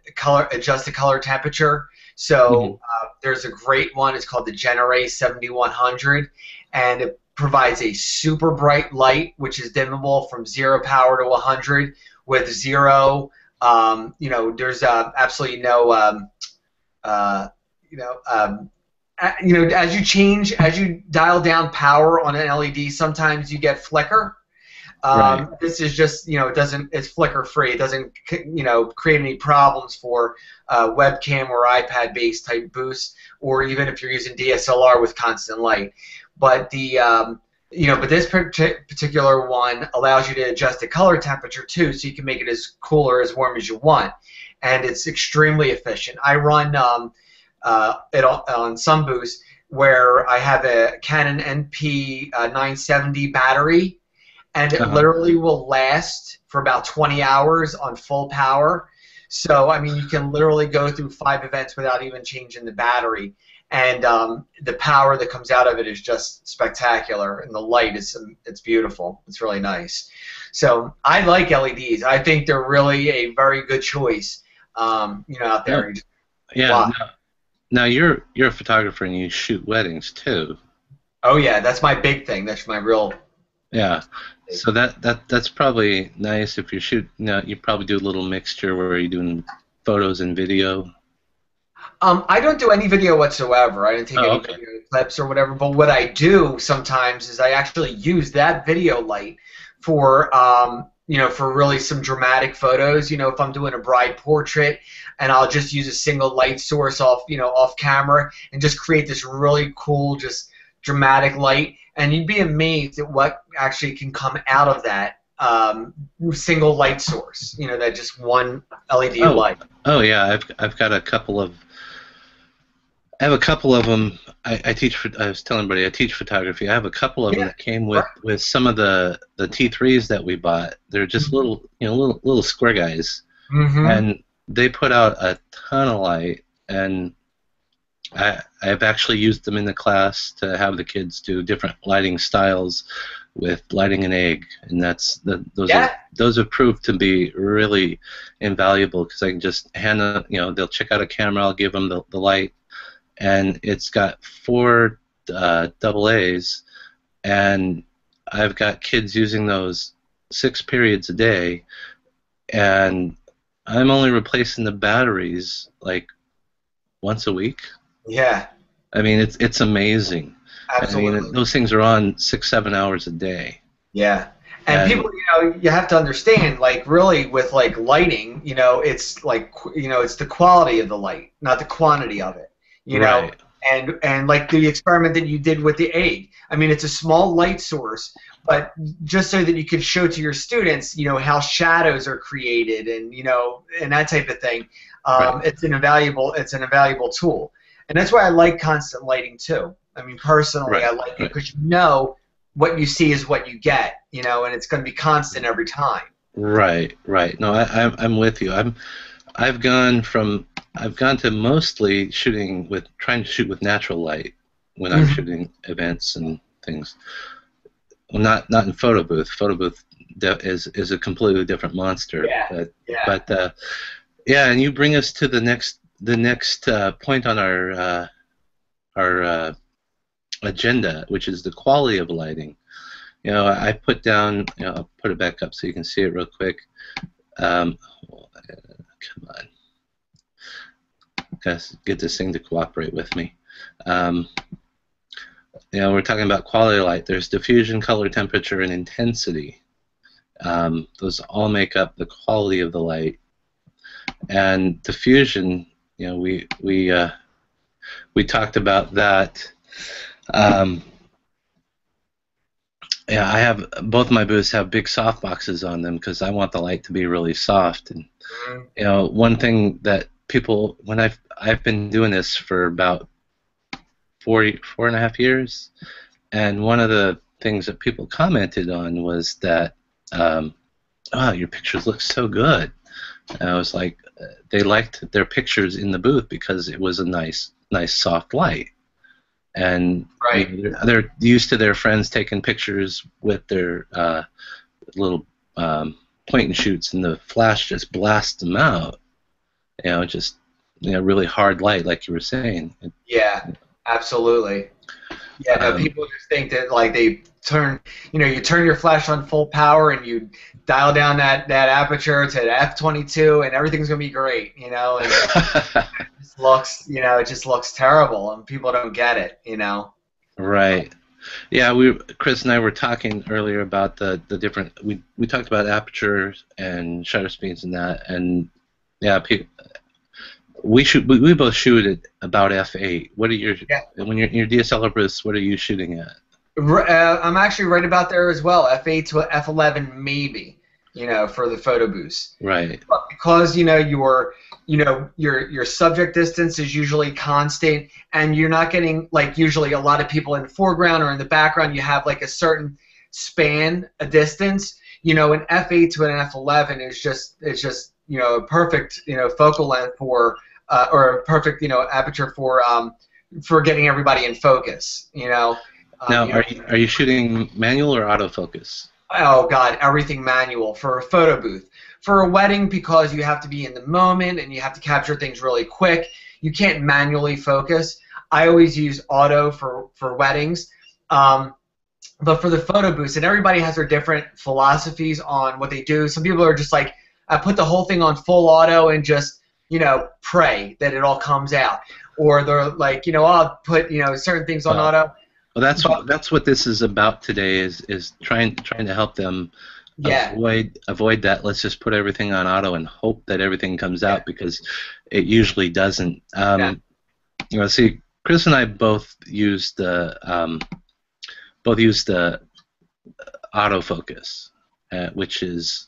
adjust the color temperature. So there's a great one. It's called the Generay 7100, and it provides a super bright light, which is dimmable from 0 power to 100 with zero. There's absolutely no. As you dial down power on an LED, sometimes you get flicker. Right. This is just, it's flicker free. It doesn't, create any problems for webcam or iPad based type boosts, or even if you're using DSLR with constant light. But but this particular one allows you to adjust the color temperature too, so you can make it as cool or as warm as you want, and it's extremely efficient. I run it on some booths where I have a Canon NP 970 battery, and it literally will last for about 20 hours on full power. So I mean, you can literally go through 5 events without even changing the battery. And the power that comes out of it is just spectacular, and the light it's beautiful. It's really nice. So I like LEDs. I think they're really a very good choice. Out there. Yeah. Now you're a photographer and you shoot weddings too. Oh yeah, that's my big thing. That's my real. Yeah. So that's probably nice if you shoot. You probably do a little mixture where you're doing photos and video. I don't do any video whatsoever. I didn't take any video clips or whatever. But what I do sometimes is I actually use that video light for, for really some dramatic photos. If I'm doing a bride portrait, and I'll just use a single light source off camera and just create this really cool, just dramatic light. And you'd be amazed at what actually can come out of that single light source. That just one LED light. Oh yeah, I've got a couple of. I have a couple of them. I teach. I was telling everybody I teach photography. I have a couple of them that came with some of the T3s that we bought. They're just little square guys, and they put out a ton of light. And I've actually used them in the class to have the kids do different lighting styles with lighting an egg, and those have proved to be really invaluable because I can just hand them, they'll check out a camera, I'll give them the light, and it's got 4 double A's, and I've got kids using those 6 periods a day, and I'm only replacing the batteries like once a week. Yeah. I mean, it's amazing. Absolutely. I mean, those things are on 6-7 hours a day. Yeah. And people, you have to understand, like, really with like lighting, it's like, it's the quality of the light, not the quantity of it, Right. And like the experiment that you did with the egg. I mean, it's a small light source, but just so that you could show to your students, how shadows are created and, and that type of thing. Right. It's an invaluable tool. And that's why I like constant lighting too. I mean, personally, Right. I like it because what you see is what you get, and it's going to be constant every time. Right. No, I'm with you. I've gone to mostly trying to shoot with natural light when I'm shooting events and things. Well, not in PhotoBooth. PhotoBooth is a completely different monster. Yeah. But and you bring us to the next point on our agenda, which is the quality of lighting. I put down. I'll put it back up so you can see it real quick. Come on. Guys, get this thing to cooperate with me. We're talking about quality of light. There's diffusion, color, temperature, and intensity. Those all make up the quality of the light. And diffusion, we talked about that. I have both my booths have big soft boxes on them because I want the light to be really soft. And one thing that people, when I've been doing this for about 4.5 years, and one of the things that people commented on was that, your pictures look so good. And I was like, they liked their pictures in the booth because it was a nice soft light. And they're used to their friends taking pictures with their little point and shoots, and the flash just blasts them out. Just really hard light, like you were saying. Yeah, absolutely. Yeah, no, people just think that like they turn, you turn your flash on full power and you dial down that aperture to f/22 and everything's gonna be great, and it just looks terrible and people don't get it, Right. Yeah, Chris and I were talking earlier about the different. We talked about aperture and shutter speeds and that, and we both shoot at about f8. What are when you're in your DSLR booths? What are you shooting at? I'm actually right about there as well, f8 to f11 maybe, for the photo booths. Right. But because your subject distance is usually constant, and you're not getting like usually a lot of people in the foreground or in the background. You have like a certain span, a distance. An f8 to an f11 is just a perfect focal length for or a perfect aperture for getting everybody in focus. Now, are you shooting manual or autofocus? Oh God, everything manual for a photo booth. For a wedding, because you have to be in the moment and you have to capture things really quick, you can't manually focus. I always use auto for weddings. But for the photo booths, and everybody has their different philosophies on what they do. Some people are just like, I put the whole thing on full auto and just, pray that it all comes out. Or they're like, I'll put, certain things on auto. Well, that's what this is about today. Is trying to help them avoid that. Let's just put everything on auto and hope that everything comes out, because it usually doesn't. See, Chris and I both use the autofocus, which is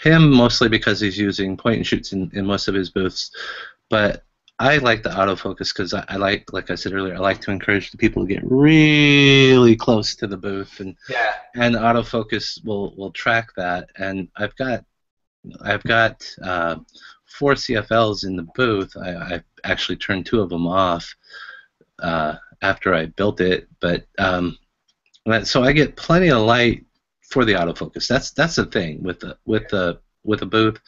him mostly because he's using point and shoots in most of his booths, but I like the autofocus because I like I said earlier, I like to encourage the people to get really close to the booth, and autofocus will track that. And I've got 4 CFLs in the booth. I actually turned 2 of them off after I built it, but so I get plenty of light for the autofocus. That's the thing with a booth.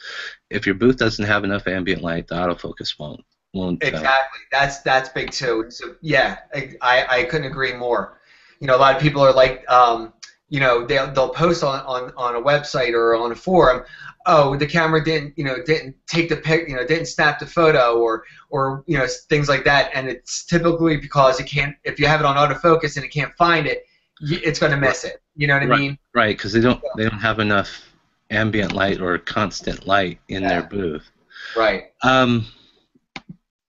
If your booth doesn't have enough ambient light, the autofocus won't. Exactly. That's big too. So yeah, I couldn't agree more. You know, a lot of people are like, you know, they'll post on a website or on a forum, oh, the camera didn't take the pic, didn't snap the photo, or things like that, and it's typically because it can't. If you have it on autofocus and it can't find it, it's going to miss it. You know what I mean? Right, because they don't have enough ambient light or constant light in their booth. Right.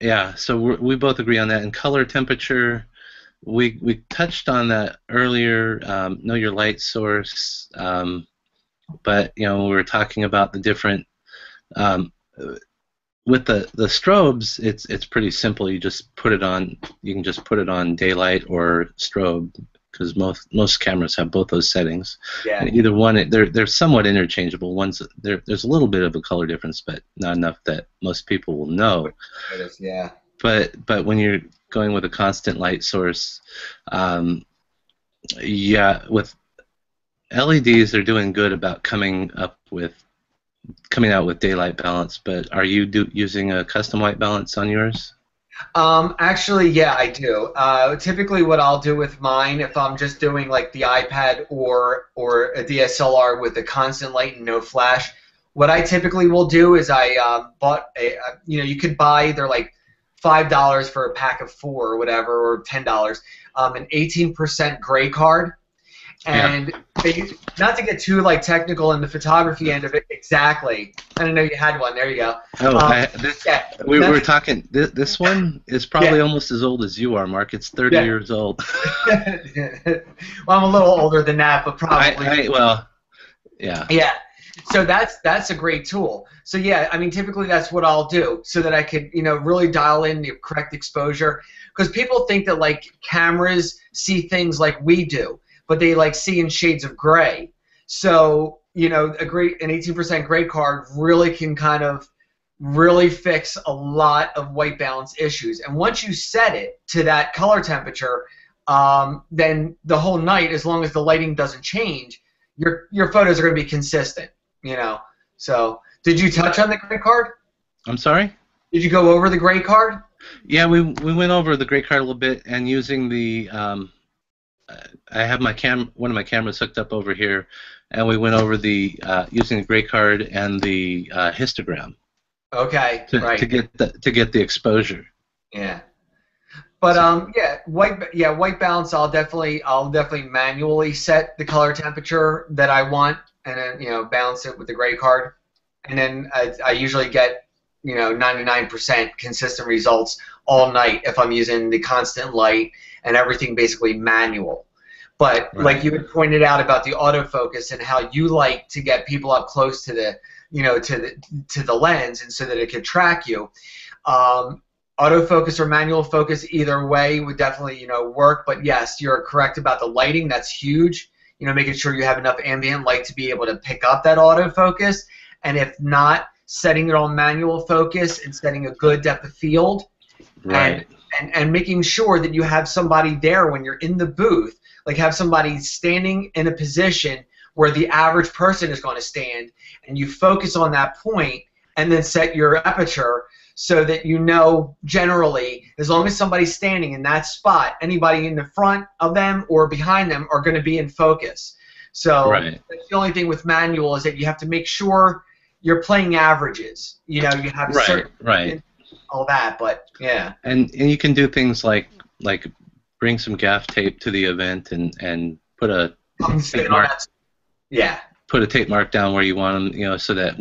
Yeah, so we both agree on that. And color temperature, we touched on that earlier. Know your light source, but we were talking about the different. With the strobes, it's pretty simple. You just put it on. You can just put it on daylight or strobe, because most cameras have both those settings. Yeah. And either one, they're somewhat interchangeable. There's a little bit of a color difference, but not enough that most people will know. Yeah. But when you're going with a constant light source, with LEDs, they're doing good about coming out with daylight balance. But are you using a custom white balance on yours? Actually, yeah, I do. Typically, what I'll do with mine, if I'm just doing like the iPad or a DSLR with a constant light and no flash, what I typically will do is I bought you could buy either like $5 for a pack of 4 or whatever, or $10, an 18% gray card. And not to get too like technical in the photography end of it, exactly. I didn't know you had one. There you go. Oh, we were talking. This one is probably almost as old as you are, Mark. It's 30 years old. Well, I'm a little older than that, but probably. Yeah. Yeah. So that's a great tool. So yeah, I mean, typically that's what I'll do, so that I could really dial in the correct exposure, because people think that like cameras see things like we do, but they like see in shades of gray. So an 18% gray card really can kind of really fix a lot of white balance issues. And once you set it to that color temperature, then the whole night, as long as the lighting doesn't change, your photos are going to be consistent. So did you touch on the gray card? I'm sorry? Did you go over the gray card? Yeah, we went over the gray card a little bit, and using the I have one of my cameras hooked up over here, and we went over the using the gray card and the histogram. Okay, right. To get the exposure. Yeah. But white balance. I'll definitely manually set the color temperature that I want, and then balance it with the gray card, and then I usually get 99% consistent results all night if I'm using the constant light and everything basically manual. But like you had pointed out about the autofocus and how you like to get people up close to the to the lens, and so that it can track you. Autofocus or manual focus, either way would definitely work. But yes, you're correct about the lighting. That's huge. Making sure you have enough ambient light to be able to pick up that autofocus, and if not, setting it on manual focus and setting a good depth of field, and making sure that you have somebody there when you're in the booth, like have somebody standing in a position where the average person is going to stand, and you focus on that point and then set your aperture, so that generally, as long as somebody's standing in that spot, anybody in the front of them or behind them are going to be in focus. So that's the only thing with manual, is that you have to make sure you're playing averages. You have certain all that, but yeah. And you can do things like bring some gaff tape to the event and put a tape mark. Yeah. Put a tape mark down where you want them, so that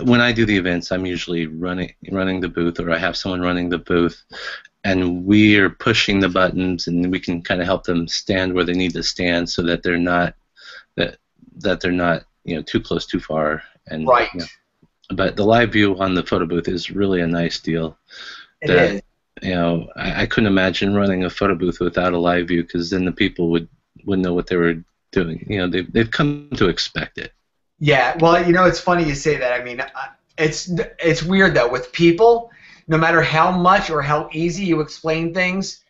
when I do the events, I'm usually running the booth, or I have someone running the booth, and we are pushing the buttons, and we can kind of help them stand where they need to stand, so that they're not too close, too far. And but the live view on the photo booth is really a nice deal. It is. I couldn't imagine running a photo booth without a live view, because then the people wouldn't know what they were doing. They've come to expect it. Yeah, well, it's funny you say that. I mean, It's weird though with people. No matter how much or how easy you explain things,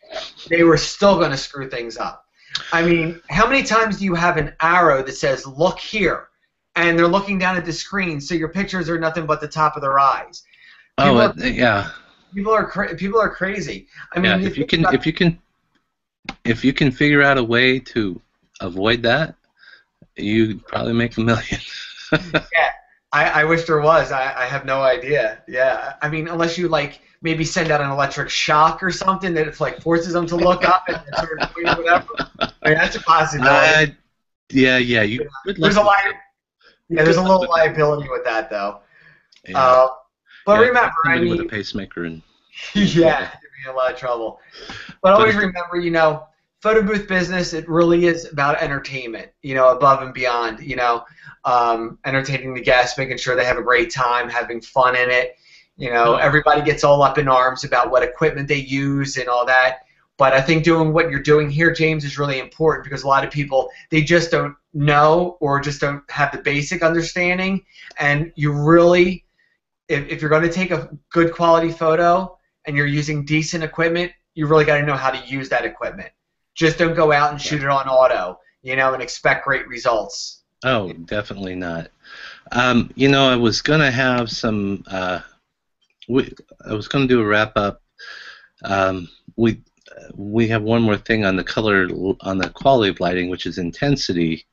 they were still going to screw things up. I mean, how many times do you have an arrow that says "look here," and they're looking down at the screen, so your pictures are nothing but the top of their eyes? Yeah. People are crazy. I mean, Yeah, if you can figure out a way to avoid that, you'd probably make $1 million. yeah, I wish there was. I have no idea. Yeah, I mean, unless you like maybe send out an electric shock or something that it's like forces them to look up and sort of whatever. I mean, that's a possibility. Yeah. You good there's luck. there's a little liability with that though. Yeah. But Yeah, remember, I somebody mean, with a pacemaker and yeah, you'd be in a lot of trouble. But always remember, photo booth business, it really is about entertainment, above and beyond, entertaining the guests, making sure they have a great time, having fun in it. Everybody gets all up in arms about what equipment they use and all that. But I think doing what you're doing here, James, is really important because a lot of people, they just don't know or just don't have the basic understanding. And you really, if you're going to take a good quality photo and you're using decent equipment, you really got to know how to use that equipment. Just don't go out and shoot it on auto, and expect great results. Oh, definitely not. I was gonna have some. I was gonna do a wrap up. We have one more thing on the quality of lighting, which is intensity.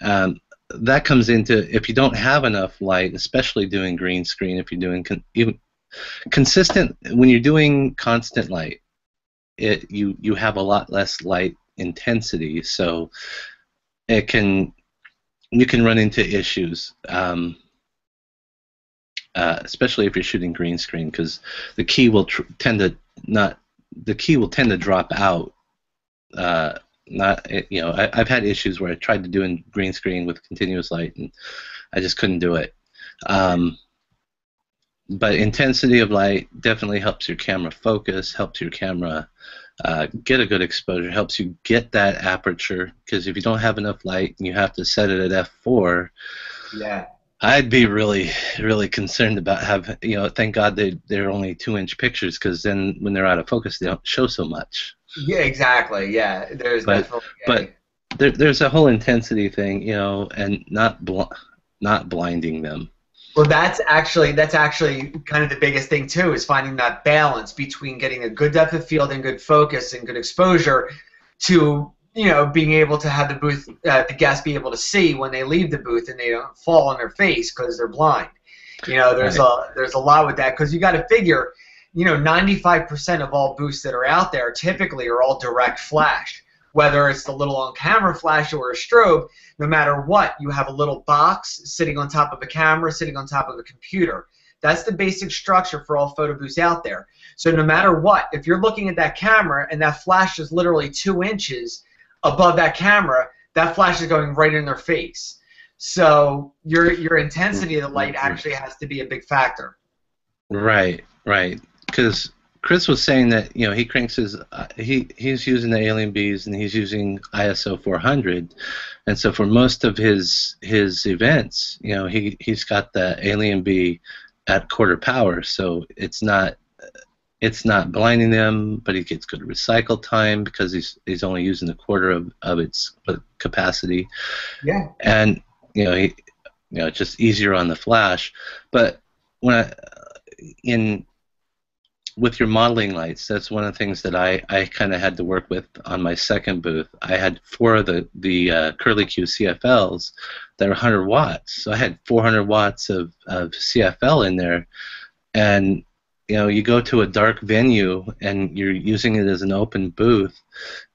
That comes into if you don't have enough light, especially doing green screen. If you're doing even consistent, when you're doing constant light, you have a lot less light intensity, so you can run into issues, especially if you're shooting green screen, because the key will tend to drop out. I've had issues where I tried to do in green screen with continuous light, and I just couldn't do it. But intensity of light definitely helps your camera focus, helps your camera get a good exposure, helps you get that aperture, because if you don't have enough light and you have to set it at f4, I'd be really, really concerned about thank God they're only 2-inch pictures, because then when they're out of focus, they don't show so much. Yeah, exactly. Yeah, there's but there's a whole intensity thing, and not blinding them. Well, that's actually kind of the biggest thing too, is finding that balance between getting a good depth of field and good focus and good exposure to being able to have the guests be able to see when they leave the booth and they don't fall on their face because they're blind. There's a lot with that, because you got to figure 95% of all booths that are out there typically are all direct flash. Whether it's the little on-camera flash or a strobe, no matter what, you have a little box sitting on top of a camera, sitting on top of a computer. That's the basic structure for all photo booths out there. So no matter what, if you're looking at that camera and that flash is literally 2 inches above that camera, that flash is going right in their face. So your intensity of the light actually has to be a big factor. Right. Because Chris was saying that he cranks his he's using the Alien Bs and he's using ISO 400, and so for most of his events, he's got the Alien B at quarter power, so it's not blinding them, but he gets good recycle time because he's only using a quarter of its capacity. Yeah. And it's just easier on the flash, but with your modeling lights, that's one of the things that I kind of had to work with on my second booth. I had 4 of the Curly Q CFLs that are 100 watts. So I had 400 watts of CFL in there. And, you go to a dark venue and you're using it as an open booth,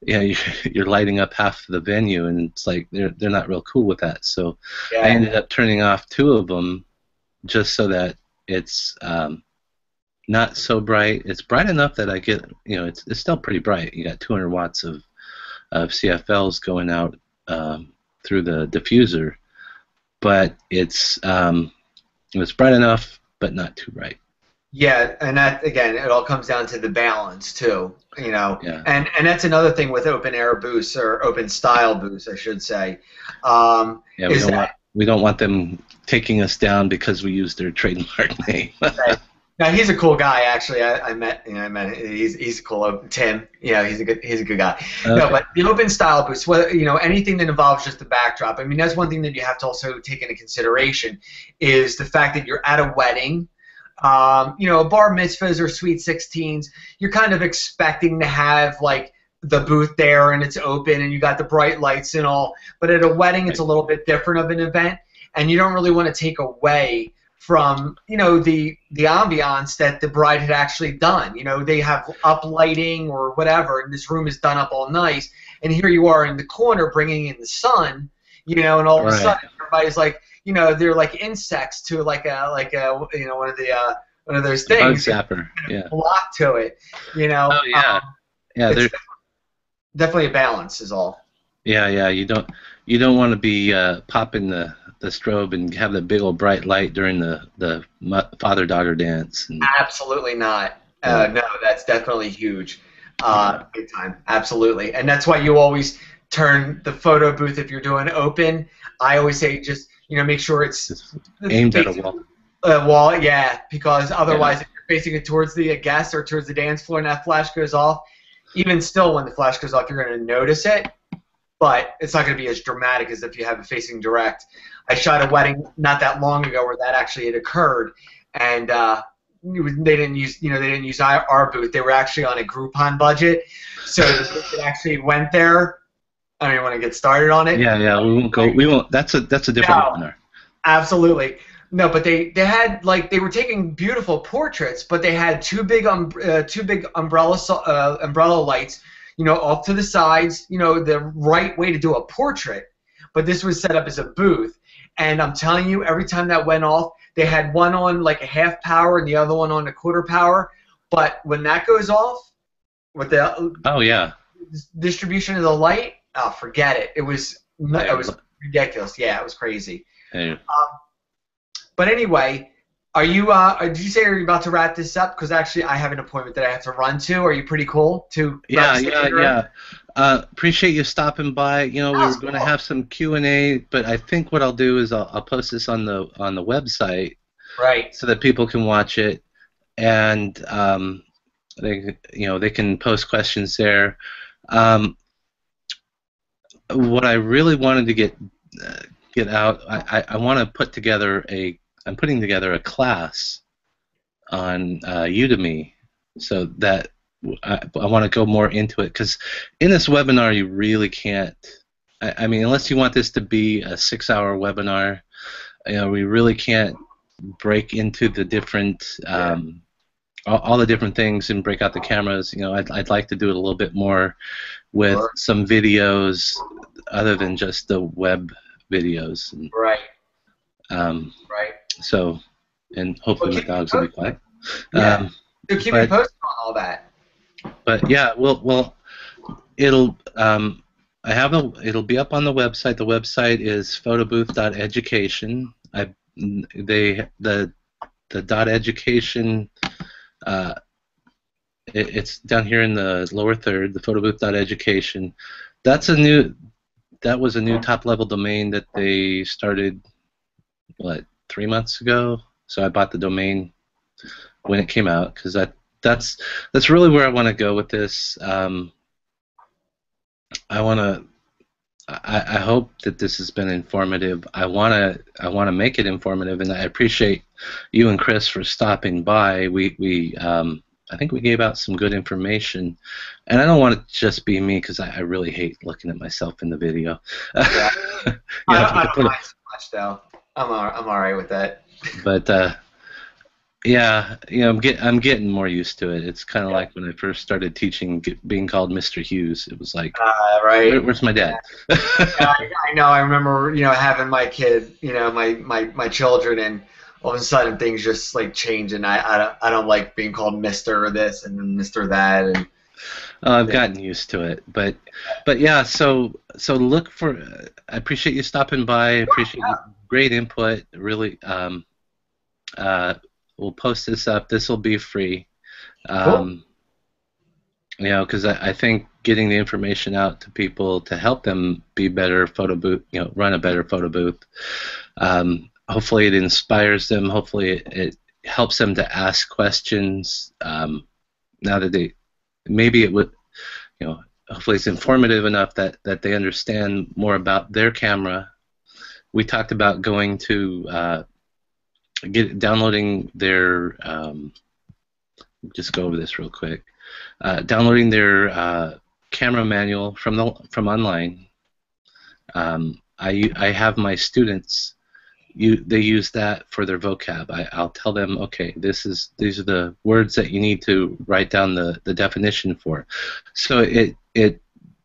you're lighting up half the venue, and it's like they're not real cool with that. So I ended up turning off 2 of them just so that it's not so bright. It's bright enough that I get, it's still pretty bright. You got 200 watts of CFLs going out through the diffuser, but it's bright enough, but not too bright. Yeah, and that again, it all comes down to the balance too. Yeah. And that's another thing with open air booths, or open style booths, I should say. We don't we don't want them taking us down because we use their trademark name. Right. No, he's a cool guy. Actually, I met he's cool. Tim, he's a good guy. Okay. No, but the open style booths, anything that involves just the backdrop. I mean, that's one thing that you have to also take into consideration is the fact that you're at a wedding. Bar mitzvahs or sweet 16s, you're kind of expecting to have like the booth there and it's open and you got the bright lights and all. But at a wedding, it's a little bit different of an event, and you don't really want to take away from the ambiance that the bride had actually done. They have up lighting or whatever, and this room is done up all nice, and here you are in the corner bringing in the sun, and all of a sudden everybody's like, they're like insects to like a one of those things. Bug zapper. Yeah. Block to it. Oh yeah. There's definitely a balance is all. Yeah. You don't want to be popping the strobe and have the big old bright light during the father-daughter dance. Absolutely not. No, that's definitely huge. Big time. Absolutely. And that's why you always turn the photo booth, if you're doing open, I always say just make sure it's aimed at a wall. Wall, yeah, because otherwise if you're facing it towards the guests or towards the dance floor and that flash goes off, even still when the flash goes off, you're going to notice it, but it's not going to be as dramatic as if you have it facing direct. I shot a wedding not that long ago where that actually had occurred, and they didn't use our booth. They were actually on a Groupon budget, so the booth that actually went there. I don't even want to get started on it. Yeah, we won't go. We won't. That's a different webinar. Absolutely. No, but they had they were taking beautiful portraits, but they had two big umbrella lights, off to the sides, the right way to do a portrait. But this was set up as a booth, and I'm telling you, every time that went off, they had one on like a half power and the other one on a quarter power. But when that goes off, with the distribution of the light, oh, forget it. It was ridiculous. Yeah, it was crazy. Yeah. But anyway, are you? Did you say you're about to wrap this up? Because actually, I have an appointment that I have to run to. Are you pretty cool to? Yeah. Appreciate you stopping by. We were going to have some Q&A, but I think what I'll do is I'll post this on the website, right? So that people can watch it, and they can post questions there. What I really wanted to get out, I want to put together I'm putting together a class on Udemy, so that I want to go more into it, because in this webinar you really can't, I mean, unless you want this to be a 6-hour webinar, we really can't break into the different all the different things and break out the cameras. I'd like to do it a little bit more with some videos other than just the web videos. Right. Right. So, and hopefully my dogs will be quiet. Yeah. So keep me posted on all that. But yeah, well, it'll it'll be up on the website. The website is photobooth.education. The .education. It's down here in the lower third. The photobooth.education. That was a new top-level domain that they started, 3 months ago? So I bought the domain when it came out, because that's really where I want to go with this. I hope that this has been informative. I want to make it informative, and I appreciate you and Chris for stopping by. I think we gave out some good information, and I don't want it to just be me, because I really hate looking at myself in the video. Yeah. I don't mind so much, though. I'm all right with that. But yeah, I'm getting more used to it. It's kind of like when I first started teaching, being called Mr. Hughes. It was like, right. Where's my dad? Yeah, I know. I remember, having my kid, my children, and all of a sudden things just change, and I don't like being called Mr. this and Mr. that, and I've gotten used to it, but yeah. So look for. I appreciate you stopping by. I appreciate great input. Really. We'll post this up. This will be free. Cool. Because I think getting the information out to people to help them be better photo booth, run a better photo booth. Hopefully it inspires them. Hopefully it helps them to ask questions. Now that maybe it would, hopefully it's informative enough that they understand more about their camera. We talked about going to downloading their. Just go over this real quick. Downloading their camera manual from online. I have my students. They use that for their vocab. I'll tell them, okay, these are the words that you need to write down the definition for. So it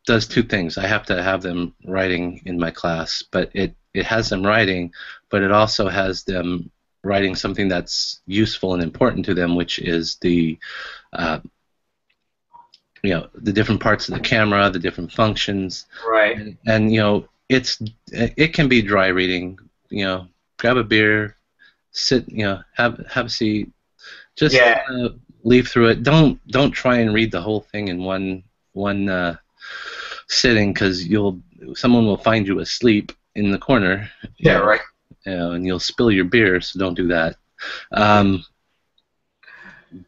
does two things. I have to have them writing in my class, but it has them writing, but it also has them writing something that's useful and important to them, which is the different parts of the camera, the different functions. Right. And it can be dry reading. Grab a beer, sit, have a seat, just leaf through it. Don't try and read the whole thing in one sitting, because someone will find you asleep in the corner. Yeah, right. And you'll spill your beer, so don't do that.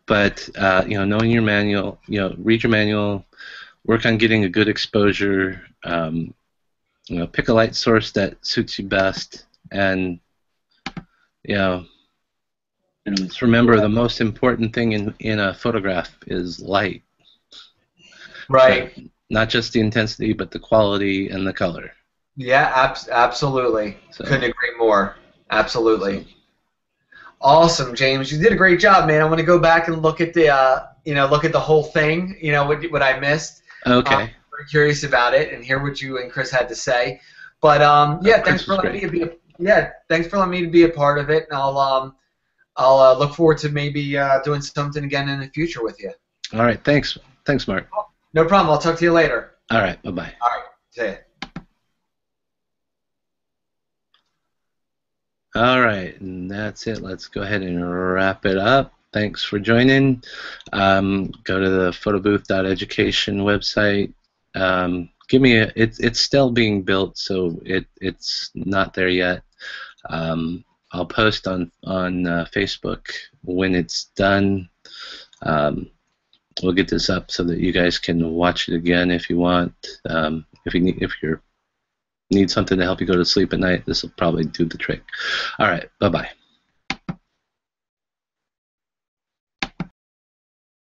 But knowing your manual, read your manual, work on getting a good exposure. Pick a light source that suits you best, and just remember the most important thing in a photograph is light. Right. Not just the intensity, but the quality and the color. Yeah, absolutely. So, couldn't agree more. Absolutely. Awesome, James. You did a great job, man. I want to go back and look at the look at the whole thing. What I missed. Okay. I'm very curious about it and hear what you and Chris had to say. But thanks for letting me thanks for letting me be a part of it. And I'll look forward to maybe doing something again in the future with you. All right. Thanks, Mark. No problem. I'll talk to you later. All right. Bye-bye. All right. See ya. All right, and that's it. Let's go ahead and wrap it up. Thanks for joining. Go to the photobooth.education website. It's still being built, so it's not there yet. I'll post on Facebook when it's done. We'll get this up so that you guys can watch it again if you want. If you need something to help you go to sleep at night, this will probably do the trick. All right, bye-bye.